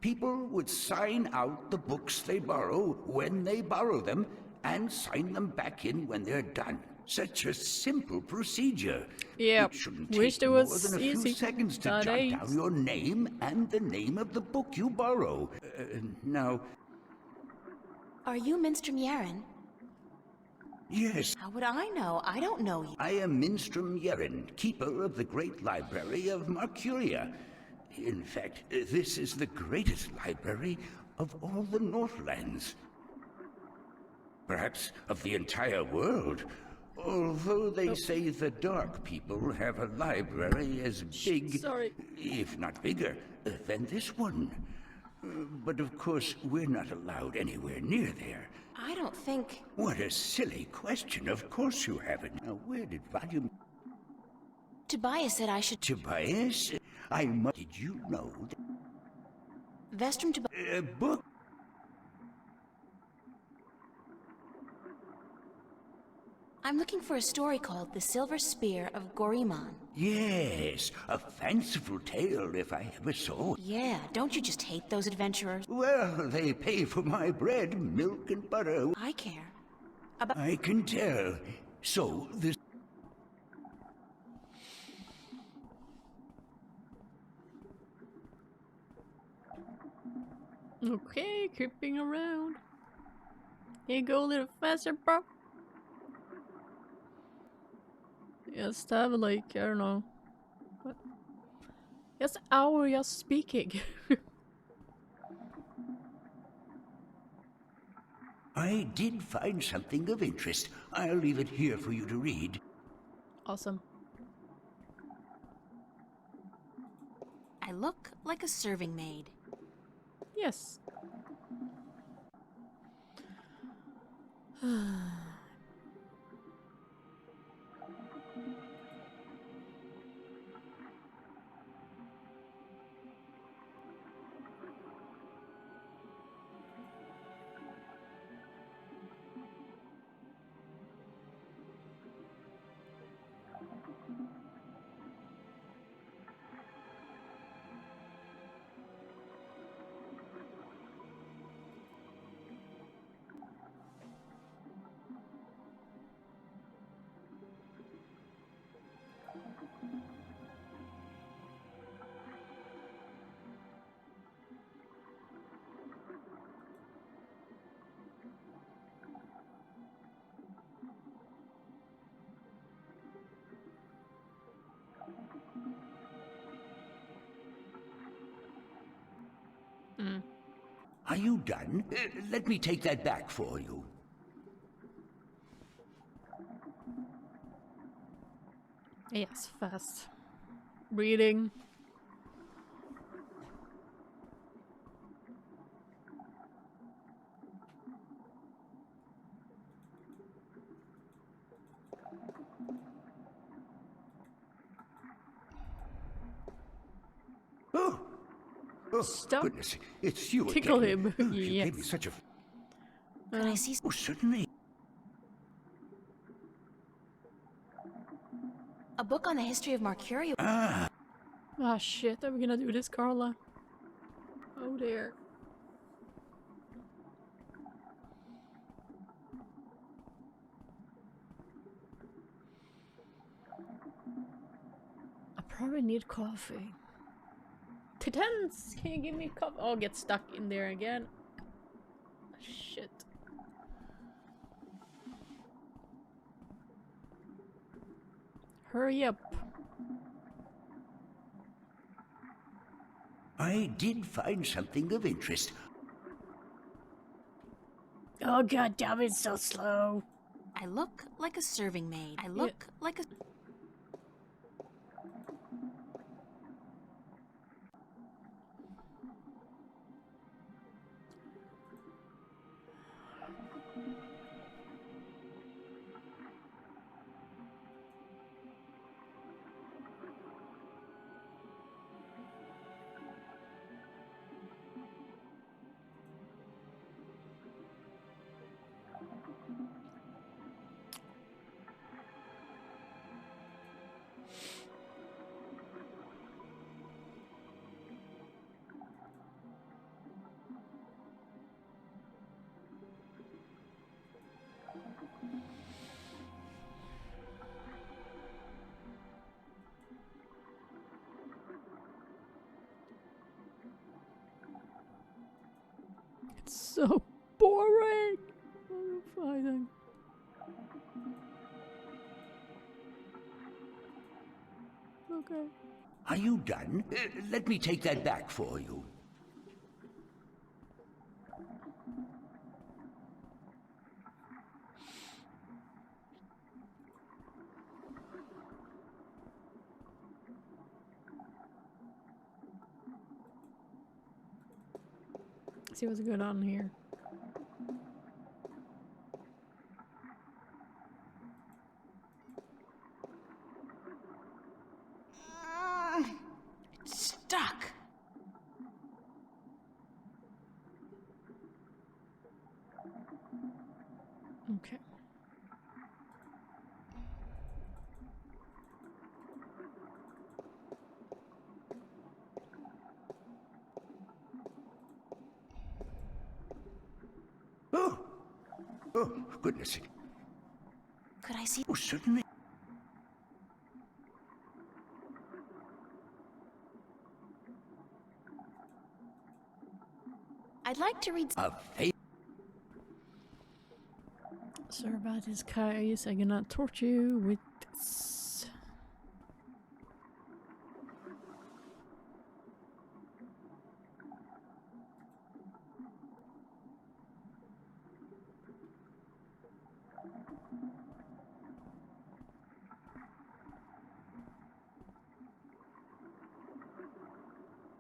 Speaker 9: people would sign out the books they borrow when they borrow them, and sign them back in when they're done. Such a simple procedure.
Speaker 2: Yeah,
Speaker 9: It shouldn't
Speaker 2: wish
Speaker 9: take
Speaker 2: it
Speaker 9: more
Speaker 2: was
Speaker 9: than a few
Speaker 2: easy
Speaker 9: seconds to jot
Speaker 2: nowadays.
Speaker 9: down your name and the name of the book you borrow. Now,
Speaker 1: Are you Minstrom Yaren?
Speaker 9: yes,
Speaker 1: How would I know? I don't know you.
Speaker 9: I am Minstrom Yeren, keeper of the great library of Marcuria. In fact, this is the greatest library of all the Northlands. Perhaps of the entire world. Although they say the Dark People have a library as big,
Speaker 2: Sorry.
Speaker 9: if not bigger, than this one. But of course, we're not allowed anywhere near there.
Speaker 1: I don't think...
Speaker 9: What a silly question. Of course you haven't. Now, where did Volume
Speaker 1: Tobias said I should...
Speaker 9: Tobias? Did you know that
Speaker 1: Vestrum Tobias...
Speaker 9: a book?
Speaker 1: I'm looking for a story called The Silver Spear of Goriman.
Speaker 9: Yes, a fanciful tale if I ever saw it.
Speaker 1: Yeah, don't you just hate those adventurers?
Speaker 9: Well, they pay for my bread, milk and butter.
Speaker 1: I care.
Speaker 9: I can tell. So, this...
Speaker 2: Okay, creeping around. Can you go a little faster, bro? Just have like, I don't know. What? Just hour just speaking.
Speaker 9: I did find something of interest. I'll leave it here for you to read.
Speaker 2: Awesome.
Speaker 1: I look like a serving maid.
Speaker 2: Yes.
Speaker 9: Are you done? Let me take that back for you.
Speaker 2: Yes, fast. Reading.
Speaker 9: Oh,
Speaker 2: Stop.
Speaker 9: goodness, it's you
Speaker 2: Tickle
Speaker 9: again.
Speaker 2: him.
Speaker 9: Oh, you gave me
Speaker 2: Yes.
Speaker 9: such a...
Speaker 1: Can I see...
Speaker 9: Oh, certainly.
Speaker 1: A book on the history of Marcuria.
Speaker 9: Ah,
Speaker 2: Ah, shit, are we gonna do this, Carla? Oh dear. probably need coffee. Titans! Can you give me coffee? Oh, get stuck in there again. Shit. Hurry up.
Speaker 9: I did find something of interest.
Speaker 2: Oh god damn it, so slow.
Speaker 1: I look like a serving maid. I look like a...
Speaker 2: It's so boring. I'm fighting. Okay.
Speaker 9: Are you done? Let me take that back for you.
Speaker 2: See what's going on here.
Speaker 1: It's stuck.
Speaker 2: Okay.
Speaker 9: Oh, goodness.
Speaker 1: Could I see?
Speaker 9: Oh, certainly.
Speaker 1: I'd like to read...
Speaker 9: A faith.
Speaker 2: Sorry about this, guys. I'm gonna torture you with this.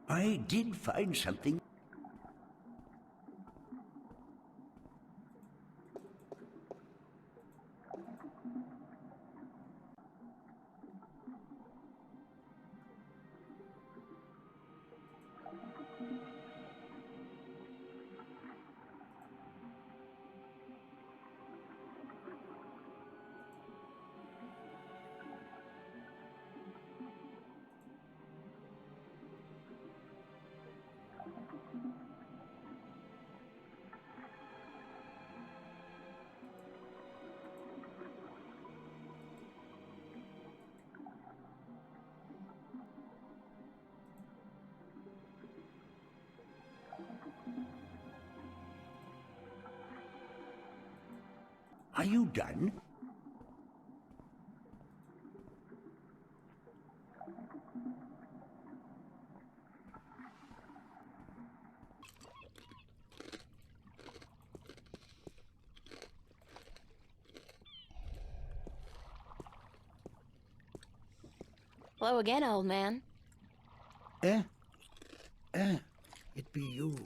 Speaker 9: I did find something. Are you done?
Speaker 1: Hello again, old man.
Speaker 10: It be you.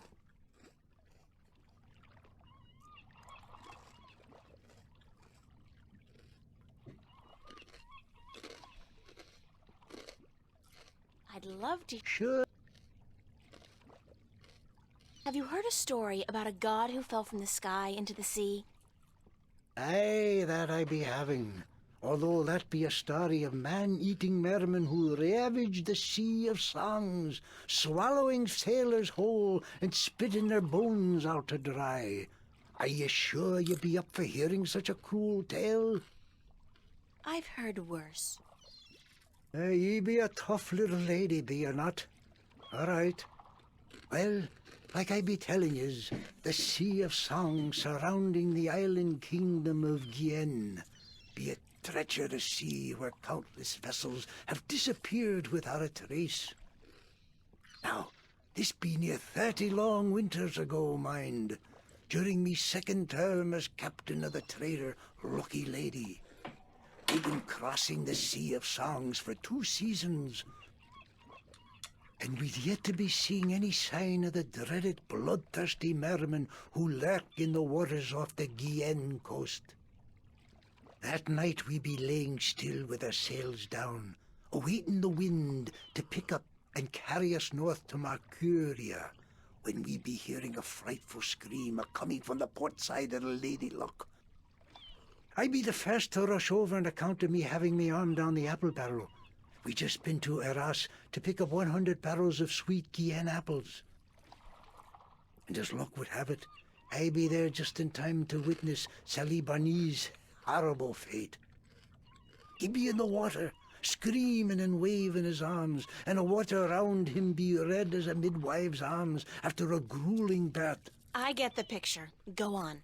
Speaker 1: I'd love to...
Speaker 10: Sure.
Speaker 1: Have you heard a story about a god who fell from the sky into the sea?
Speaker 10: Aye, that I be having. Although that be a story of man-eating mermen who ravaged the sea of songs, swallowing sailors whole and spitting their bones out to dry. Are you sure you be up for hearing such a cruel tale?
Speaker 1: I've heard worse.
Speaker 10: Ye be a tough little lady, be ye not? All right. Well, like I be telling yous, the Sea of Song surrounding the island kingdom of Gien be a treacherous sea where countless vessels have disappeared without a trace. Now, this be near 30 long winters ago, mind, during me second term as captain of the trader Lucky Lady. We've been crossing the Sea of Songs for 2 seasons, and we'd yet to be seeing any sign of the dreaded bloodthirsty mermen who lurk in the waters off the Gien coast. That night we be laying still with our sails down, awaiting the wind to pick up and carry us north to Mercuria, when we be hearing a frightful scream a-coming from the port side of the Lady Luck. I be the first to rush over on account of me having me arm down the apple barrel. We just been to Arras to pick up 100 barrels of sweet Gien apples. And as luck would have it, I be there just in time to witness Sally Barney's horrible fate. He be in the water, screaming and waving his arms, and the water around him be red as a midwife's arms after a grueling birth.
Speaker 1: I get the picture. Go on.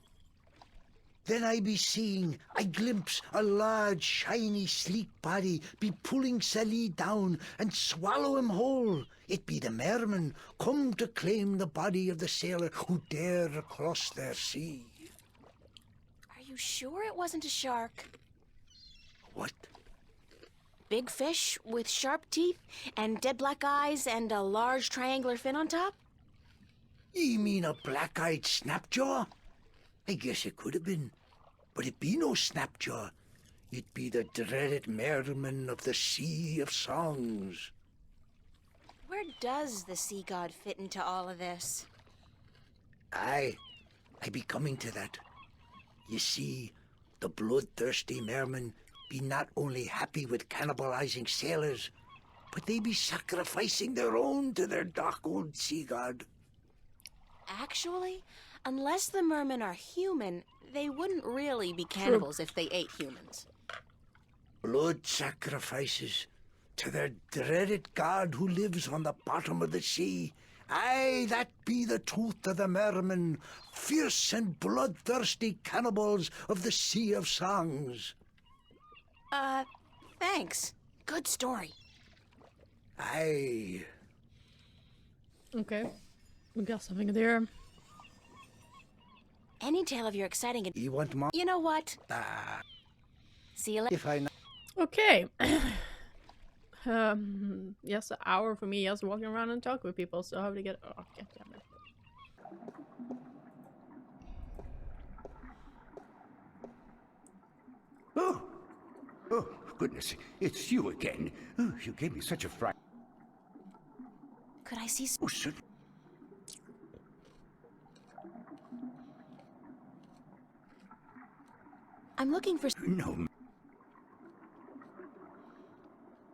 Speaker 10: Then I be seeing, I glimpse a large, shiny, sleek body be pulling Sally down and swallow him whole. It be the mermen come to claim the body of the sailor who dare cross their sea.
Speaker 1: Are you sure it wasn't a shark?
Speaker 10: What?
Speaker 1: Big fish with sharp teeth and dead black eyes and a large triangular fin on top?
Speaker 10: Ye mean a black-eyed snapjaw? I guess it could have been, but it be no snapjaw. It be the dreaded merman of the Sea of Songs.
Speaker 1: Where does the sea god fit into all of this?
Speaker 10: I be coming to that. You see, the bloodthirsty mermen be not only happy with cannibalizing sailors, but they be sacrificing their own to their dark old sea god.
Speaker 1: Actually, unless the mermen are human, they wouldn't really be cannibals if they ate humans.
Speaker 10: Blood sacrifices to their dreaded god who lives on the bottom of the sea. Aye, that be the truth of the mermen, fierce and bloodthirsty cannibals of the Sea of Songs.
Speaker 1: Thanks. Good story.
Speaker 10: Aye.
Speaker 2: Okay. We got something there.
Speaker 1: Any tale of your exciting...
Speaker 10: You want more?
Speaker 1: You know what? See you later.
Speaker 10: If I...
Speaker 2: Okay. Yes, an hour for me just walking around and talking with people, so how to get... Oh, god damn it.
Speaker 9: Oh, goodness, it's you again. Oh, you gave me such a fright.
Speaker 1: Could I see...
Speaker 9: Oh, certainly.
Speaker 1: I'm looking for...
Speaker 9: No.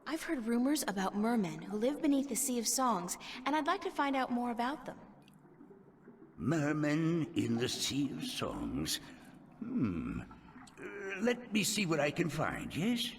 Speaker 1: I've heard rumors about mermen who live beneath the Sea of Songs, and I'd like to find out more about them.
Speaker 9: Mermen in the Sea of Songs. Let me see what I can find, yes?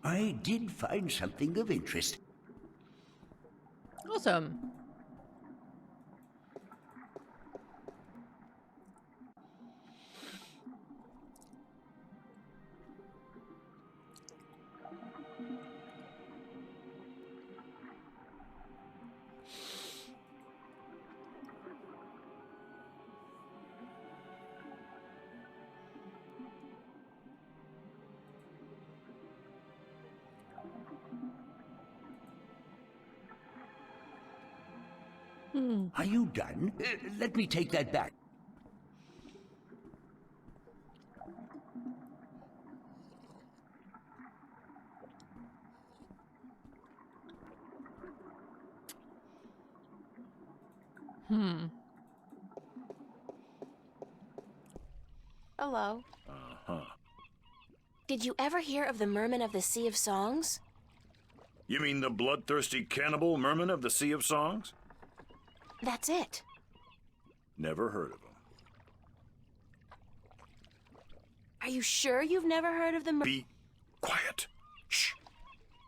Speaker 9: I did find something of interest.
Speaker 2: Awesome.
Speaker 9: Are you done? Let me take that back.
Speaker 1: Hello.
Speaker 7: Uh-huh.
Speaker 1: Did you ever hear of the Merman of the Sea of Songs?
Speaker 7: You mean the bloodthirsty cannibal merman of the Sea of Songs?
Speaker 1: That's it.
Speaker 7: Never heard of him.
Speaker 1: Are you sure you've never heard of the
Speaker 7: Be quiet. Shh.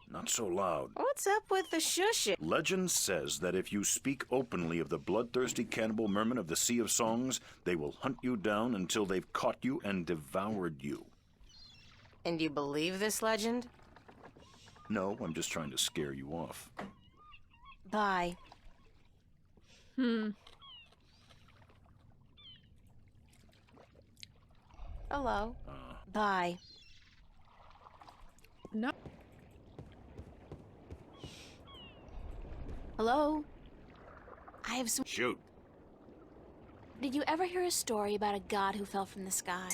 Speaker 7: Not so loud.
Speaker 1: What's up with the shushing?
Speaker 7: Legend says that if you speak openly of the bloodthirsty cannibal merman of the Sea of Songs, they will hunt you down until they've caught you and devoured you.
Speaker 1: And you believe this legend?
Speaker 7: No, I'm just trying to scare you off.
Speaker 1: Bye. Hello. Bye.
Speaker 2: No.
Speaker 1: Hello? I have some...
Speaker 5: Shoot.
Speaker 1: Did you ever hear a story about a god who fell from the sky?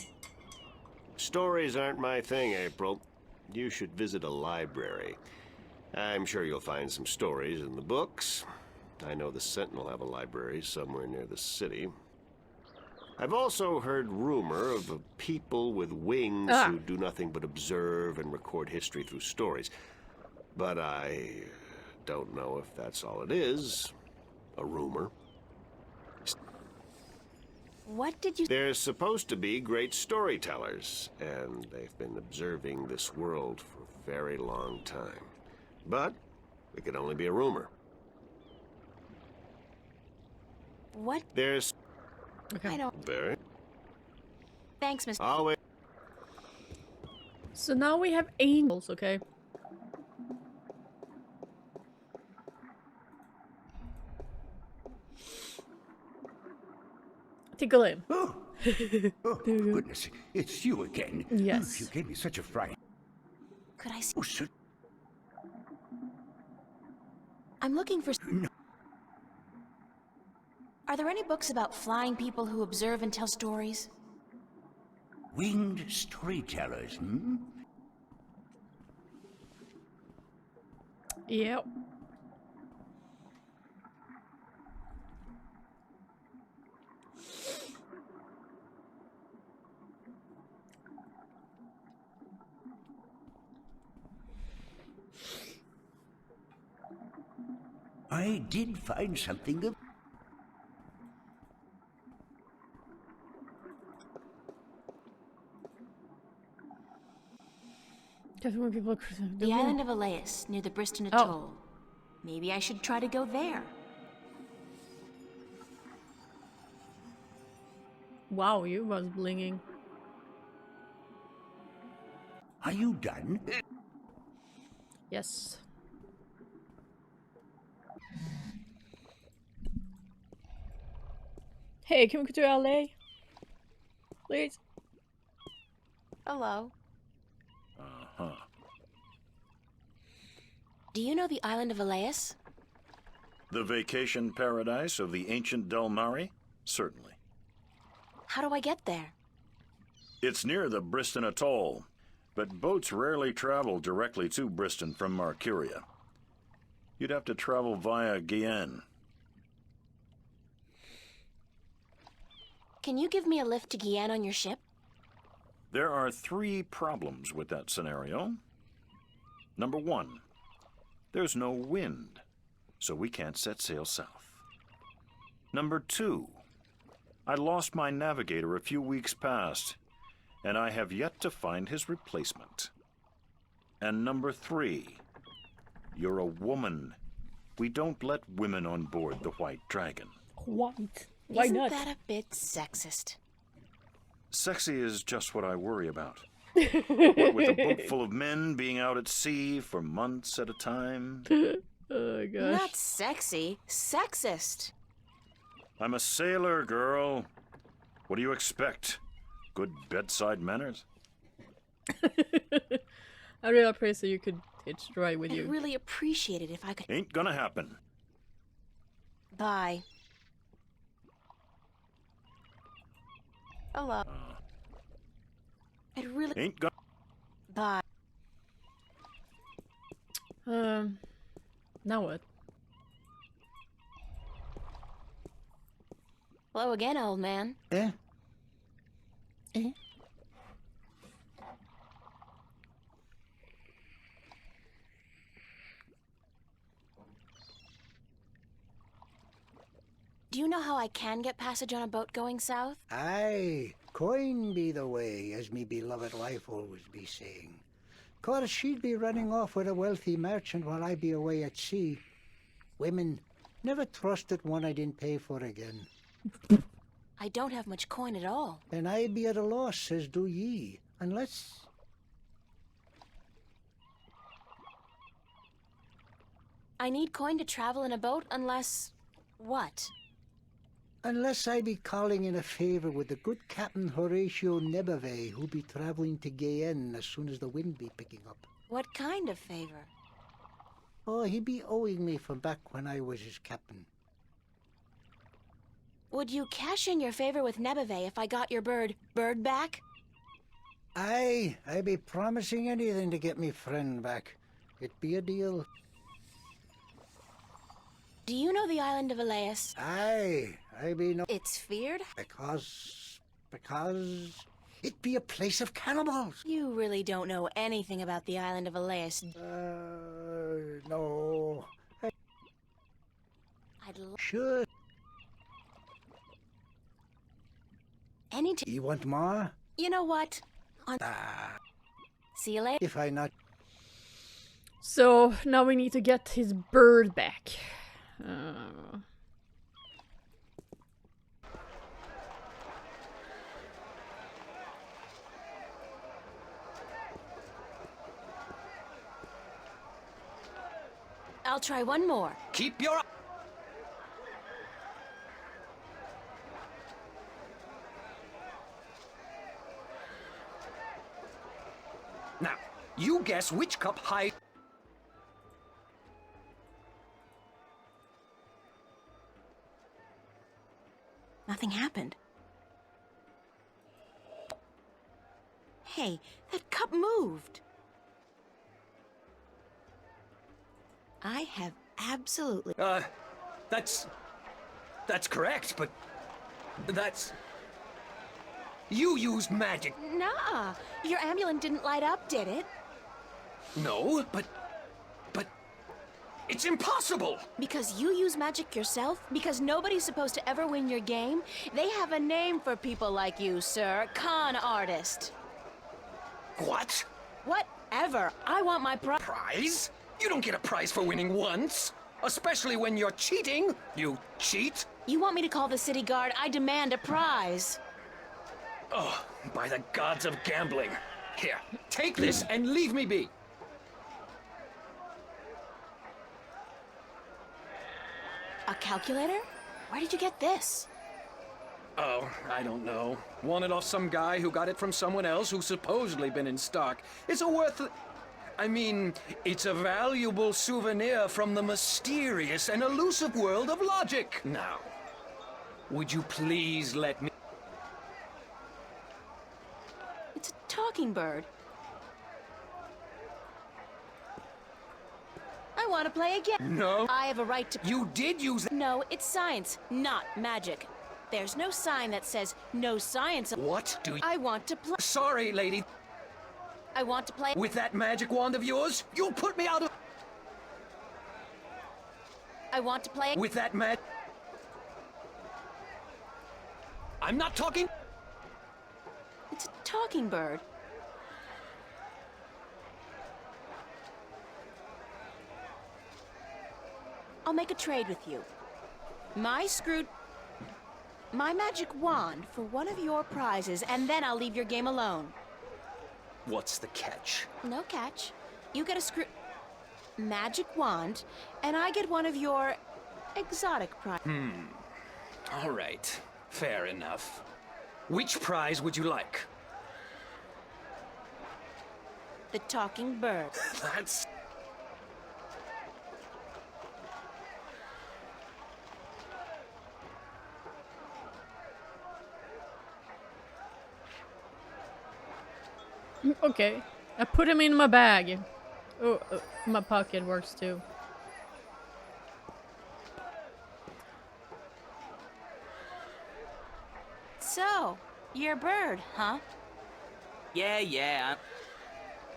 Speaker 5: Stories aren't my thing, April. You should visit a library. I'm sure you'll find some stories in the books. I know the Sentinel have a library somewhere near the city. I've also heard rumor of a people with wings who do nothing but observe and record history through stories. But I don't know if that's all it is. A rumor.
Speaker 1: What did you...
Speaker 5: They're supposed to be great storytellers, and they've been observing this world for a very long time. But it could only be a rumor.
Speaker 1: What?
Speaker 5: There's...
Speaker 1: I don't...
Speaker 5: Very...
Speaker 1: Thanks, Mr.
Speaker 5: Always...
Speaker 2: So now we have angels, okay? Tickle him.
Speaker 9: Oh, goodness, it's you again.
Speaker 2: Yes.
Speaker 9: You gave me such a fright.
Speaker 1: Could I see...
Speaker 9: Oh, sir.
Speaker 1: I'm looking for...
Speaker 9: No.
Speaker 1: Are there any books about flying people who observe and tell stories?
Speaker 9: Winged storytellers, hmm?
Speaker 2: Yep.
Speaker 9: I did find something of...
Speaker 2: Definitely people.
Speaker 1: The island of Elias, near the Briston Atoll. Maybe I should try to go there.
Speaker 2: Wow, you was blinging.
Speaker 9: Are you done?
Speaker 2: Yes. Hey, can we go to LA? Please.
Speaker 1: Hello.
Speaker 7: Uh-huh.
Speaker 1: Do you know the island of Elias?
Speaker 7: The vacation paradise of the ancient Delmari? Certainly.
Speaker 1: How do I get there?
Speaker 7: It's near the Briston Atoll, but boats rarely travel directly to Briston from Marcuria. You'd have to travel via Guyenne.
Speaker 1: Can you give me a lift to Guyenne on your ship?
Speaker 7: There are 3 problems with that scenario. Number 1, there's no wind, so we can't set sail south. Number 2, I lost my navigator a few weeks past, and I have yet to find his replacement. And number 3, you're a woman. We don't let women on board the White Dragon.
Speaker 2: White? Why
Speaker 1: Isn't
Speaker 2: not?
Speaker 1: that a bit sexist?
Speaker 7: Sexy is just what I worry about. What with a boat full of men being out at sea for months at a time.
Speaker 2: Oh gosh.
Speaker 1: Not sexy, sexist.
Speaker 7: I'm a sailor, girl. What do you expect? Good bedside manners?
Speaker 2: I really appreciate you could hitch the ride with
Speaker 1: I'd
Speaker 2: you.
Speaker 1: really appreciate it if I could...
Speaker 7: Ain't gonna happen.
Speaker 1: Bye. Hello. I'd really...
Speaker 7: Ain't gonna...
Speaker 1: Bye.
Speaker 2: Now what?
Speaker 1: Hello again, old man.
Speaker 10: Eh?
Speaker 1: Do you know how I can get passage on a boat going south?
Speaker 10: Aye, coin be the way, as me beloved wife always be saying. Course she'd be running off with a wealthy merchant while I be away at sea. Women, never trusted one I didn't pay for again.
Speaker 1: I don't have much coin at all.
Speaker 10: And I be at a loss, as do ye, unless...
Speaker 1: I need coin to travel in a boat unless... what?
Speaker 10: Unless I be calling in a favor with the good Captain Horatio Nebave, who be traveling to Guyenne as soon as the wind be picking up.
Speaker 1: What kind of favor?
Speaker 10: Oh, he be owing me from back when I was his captain.
Speaker 1: Would you cash in your favor with Nebave if I got your bird back?
Speaker 10: Aye, I be promising anything to get me friend back. It be a deal.
Speaker 1: Do you know the island of Elias?
Speaker 10: Aye, I be no...
Speaker 1: It's feared?
Speaker 10: Because it be a place of cannibals.
Speaker 1: You really don't know anything about the island of Elias.
Speaker 10: No.
Speaker 1: I'd
Speaker 10: Sure. You want more?
Speaker 1: You know what? See you later.
Speaker 10: If I not...
Speaker 2: So, now we need to get his bird back.
Speaker 1: I'll try one more.
Speaker 11: Keep your... Now, you guess which cup high...
Speaker 1: Nothing happened. Hey, that cup moved. I have absolutely...
Speaker 11: That's correct, but... That's... You used magic.
Speaker 1: Nah, your amulet didn't light up, did it?
Speaker 11: No, but... It's impossible!
Speaker 1: Because you use magic yourself? Because nobody's supposed to ever win your game? They have a name for people like you, sir. Con artist.
Speaker 11: What?
Speaker 1: Whatever. I want my
Speaker 11: Prize? You don't get a prize for winning once. Especially when you're cheating. You cheat.
Speaker 1: You want me to call the city guard? I demand a prize.
Speaker 11: Oh, by the gods of gambling. Here, take this and leave me be.
Speaker 1: A calculator? Where did you get this?
Speaker 11: Oh, I don't know. Won it off some guy who got it from someone else who's supposedly been in stock. It's it's a valuable souvenir from the mysterious and elusive world of logic. Now, would you please let me...
Speaker 1: It's a talking bird. I want to play again.
Speaker 11: No.
Speaker 1: I have a right to...
Speaker 11: You did use...
Speaker 1: No, it's science, not magic. There's no sign that says no science.
Speaker 11: What do you...
Speaker 1: I want to play...
Speaker 11: Sorry, lady.
Speaker 1: I want to play...
Speaker 11: With that magic wand of yours, you'll put me out of...
Speaker 1: I want to play...
Speaker 11: With that I'm not talking...
Speaker 1: It's a talking bird. I'll make a trade with you. My magic wand for one of your prizes, and then I'll leave your game alone.
Speaker 11: What's the catch?
Speaker 1: No catch. You get a magic wand, and I get one of your exotic prizes.
Speaker 11: All right. Fair enough. Which prize would you like?
Speaker 1: The talking bird.
Speaker 11: That's...
Speaker 2: Okay. I put him in my bag. Oh, my pocket works too.
Speaker 1: So, you're a bird, huh?
Speaker 12: Yeah.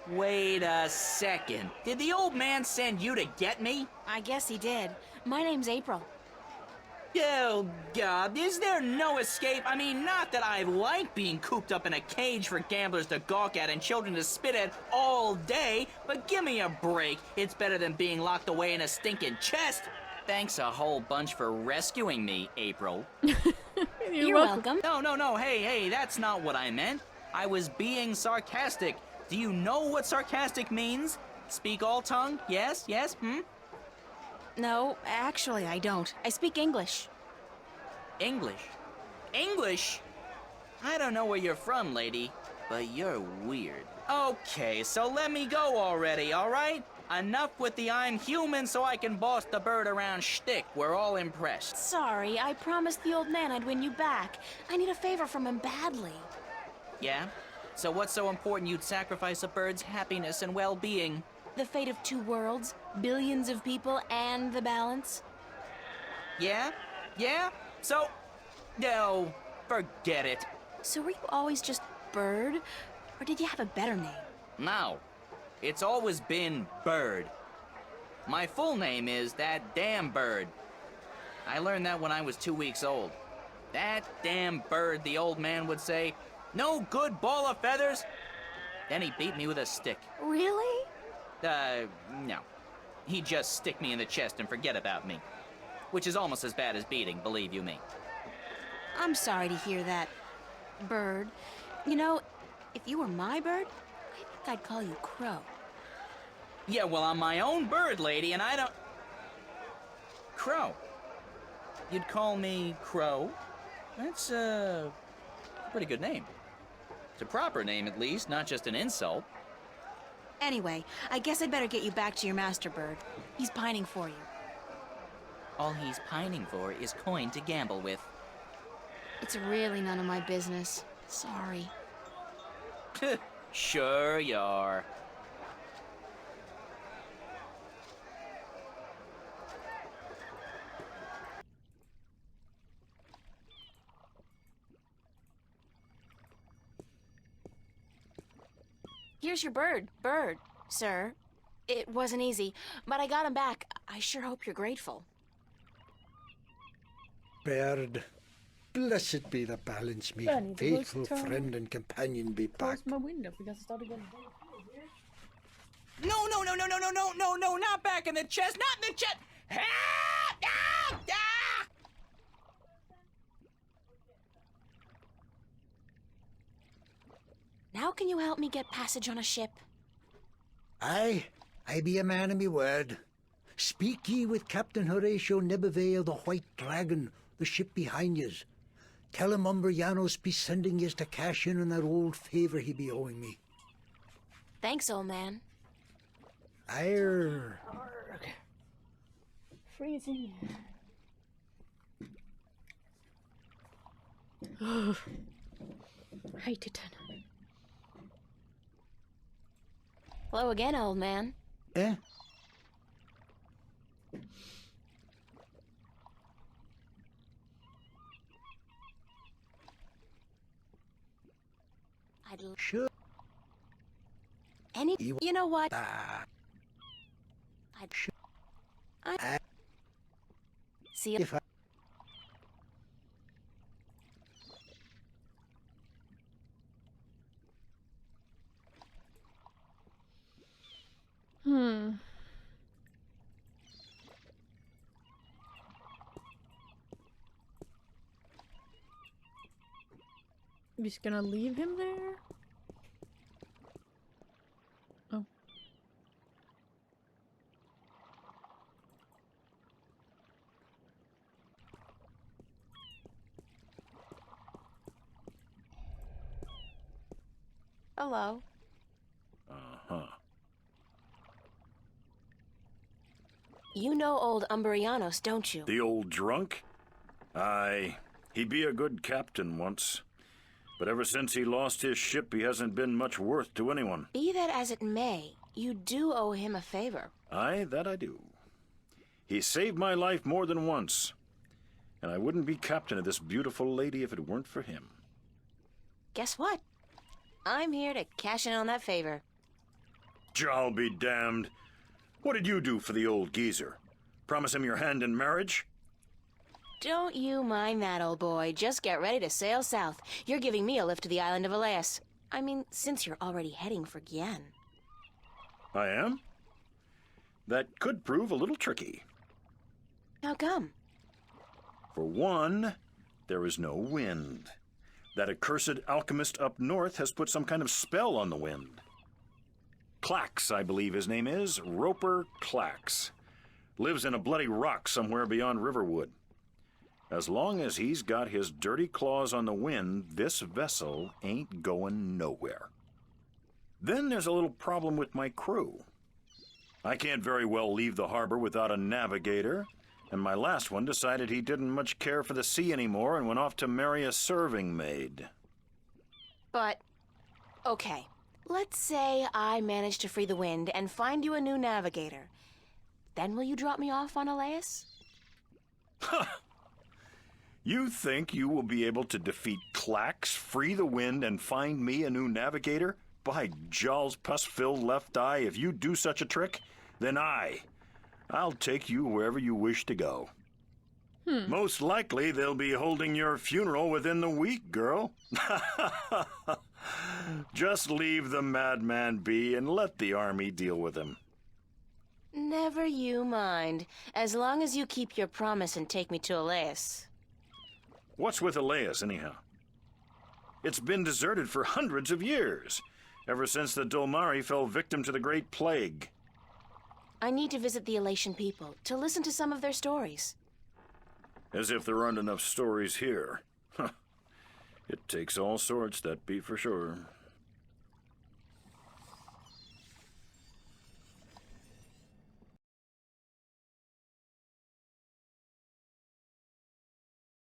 Speaker 12: Wait a second. Did the old man send you to get me?
Speaker 1: I guess he did. My name's April.
Speaker 12: Oh, God, is there no escape? I mean, not that I like being cooped up in a cage for gamblers to gawk at and children to spit at all day, but give me a break. It's better than being locked away in a stinking chest. Thanks a whole bunch for rescuing me, April.
Speaker 1: You're welcome.
Speaker 12: No, hey, that's not what I meant. I was being sarcastic. Do you know what sarcastic means? Speak all tongue? Yes?
Speaker 1: No, actually, I don't. I speak English.
Speaker 12: English? English? I don't know where you're from, lady, but you're weird. Okay, so let me go already, all right? Enough with the I'm human so I can boss the bird around shtick. We're all impressed.
Speaker 1: Sorry, I promised the old man I'd win you back. I need a favor from him badly.
Speaker 12: Yeah? So what's so important you'd sacrifice a bird's happiness and well-being?
Speaker 1: The fate of 2 worlds, billions of people, and the balance.
Speaker 12: Yeah? So... No, forget it.
Speaker 1: So were you always just Bird? Or did you have a better name?
Speaker 12: No. It's always been Bird. My full name is That Damn Bird. I learned that when I was 2 weeks old. That damn bird, the old man would say. No good ball of feathers. Then he beat me with a stick.
Speaker 1: Really?
Speaker 12: No. He'd just stick me in the chest and forget about me. Which is almost as bad as beating, believe you me.
Speaker 1: I'm sorry to hear that, Bird. You know, if you were my bird, I think I'd call you Crow.
Speaker 12: Yeah, well, I'm my own bird, lady, and I don't... Crow. You'd call me Crow? That's a pretty good name. It's a proper name, at least, not just an insult.
Speaker 1: Anyway, I guess I'd better get you back to your master bird. He's pining for you.
Speaker 12: All he's pining for is coin to gamble with.
Speaker 1: It's really none of my business. Sorry.
Speaker 12: Sure you are.
Speaker 1: Here's your bird, sir. It wasn't easy, but I got him back. I sure hope you're grateful.
Speaker 10: Bird, blessed be the balance, me
Speaker 2: Bernie, the
Speaker 10: faithful
Speaker 2: world's turn.
Speaker 10: friend and companion be back.
Speaker 2: Close my window because it started getting dark.
Speaker 12: No, not back in the chest, not in the chest!
Speaker 1: Now can you help me get passage on a ship?
Speaker 10: Aye, I be a man of me word. Speak ye with Captain Horatio Nebevale, the White Dragon, the ship behind yez. Tell him Umbrianos be sending yez to cash in on that old favor he be owing me.
Speaker 1: Thanks, old man.
Speaker 10: Arr.
Speaker 2: Freezing. Hate it.
Speaker 1: Hello again, old man.
Speaker 10: Eh? Sure.
Speaker 1: You know what? See you.
Speaker 10: If I...
Speaker 2: I'm just gonna leave him there? Oh.
Speaker 1: Hello.
Speaker 7: Uh-huh.
Speaker 1: You know old Umbrianos, don't you?
Speaker 7: The old drunk? Aye, he be a good captain once. But ever since he lost his ship, he hasn't been much worth to anyone.
Speaker 1: Be that as it may, you do owe him a favor.
Speaker 7: Aye, that I do. He saved my life more than once. And I wouldn't be captain of this beautiful lady if it weren't for him.
Speaker 1: Guess what? I'm here to cash in on that favor.
Speaker 7: I'll be damned. What did you do for the old geezer? Promise him your hand in marriage?
Speaker 1: Don't you mind that, old boy. Just get ready to sail south. You're giving me a lift to the island of Elias. I mean, since you're already heading for Gien.
Speaker 7: I am? That could prove a little tricky.
Speaker 1: How come?
Speaker 7: For one, there is no wind. That accursed alchemist up north has put some kind of spell on the wind. Clax, I believe his name is, Roper Clax. Lives in a bloody rock somewhere beyond Riverwood. As long as he's got his dirty claws on the wind, this vessel ain't going nowhere. Then there's a little problem with my crew. I can't very well leave the harbor without a navigator, and my last one decided he didn't much care for the sea anymore and went off to marry a serving maid.
Speaker 1: But, okay. Let's say I manage to free the wind and find you a new navigator. Then will you drop me off on Elias?
Speaker 7: You think you will be able to defeat Clax, free the wind, and find me a new navigator? By Jaw's pus-filled left eye, if you do such a trick, then I'll take you wherever you wish to go. Most likely they'll be holding your funeral within the week, girl. Just leave the madman be and let the army deal with him.
Speaker 1: Never you mind, as long as you keep your promise and take me to Elias.
Speaker 7: What's with Elias, anyhow? It's been deserted for hundreds of years, ever since the Dolmari fell victim to the Great Plague.
Speaker 1: I need to visit the Elation people, to listen to some of their stories.
Speaker 7: As if there aren't enough stories here. It takes all sorts, that be for sure.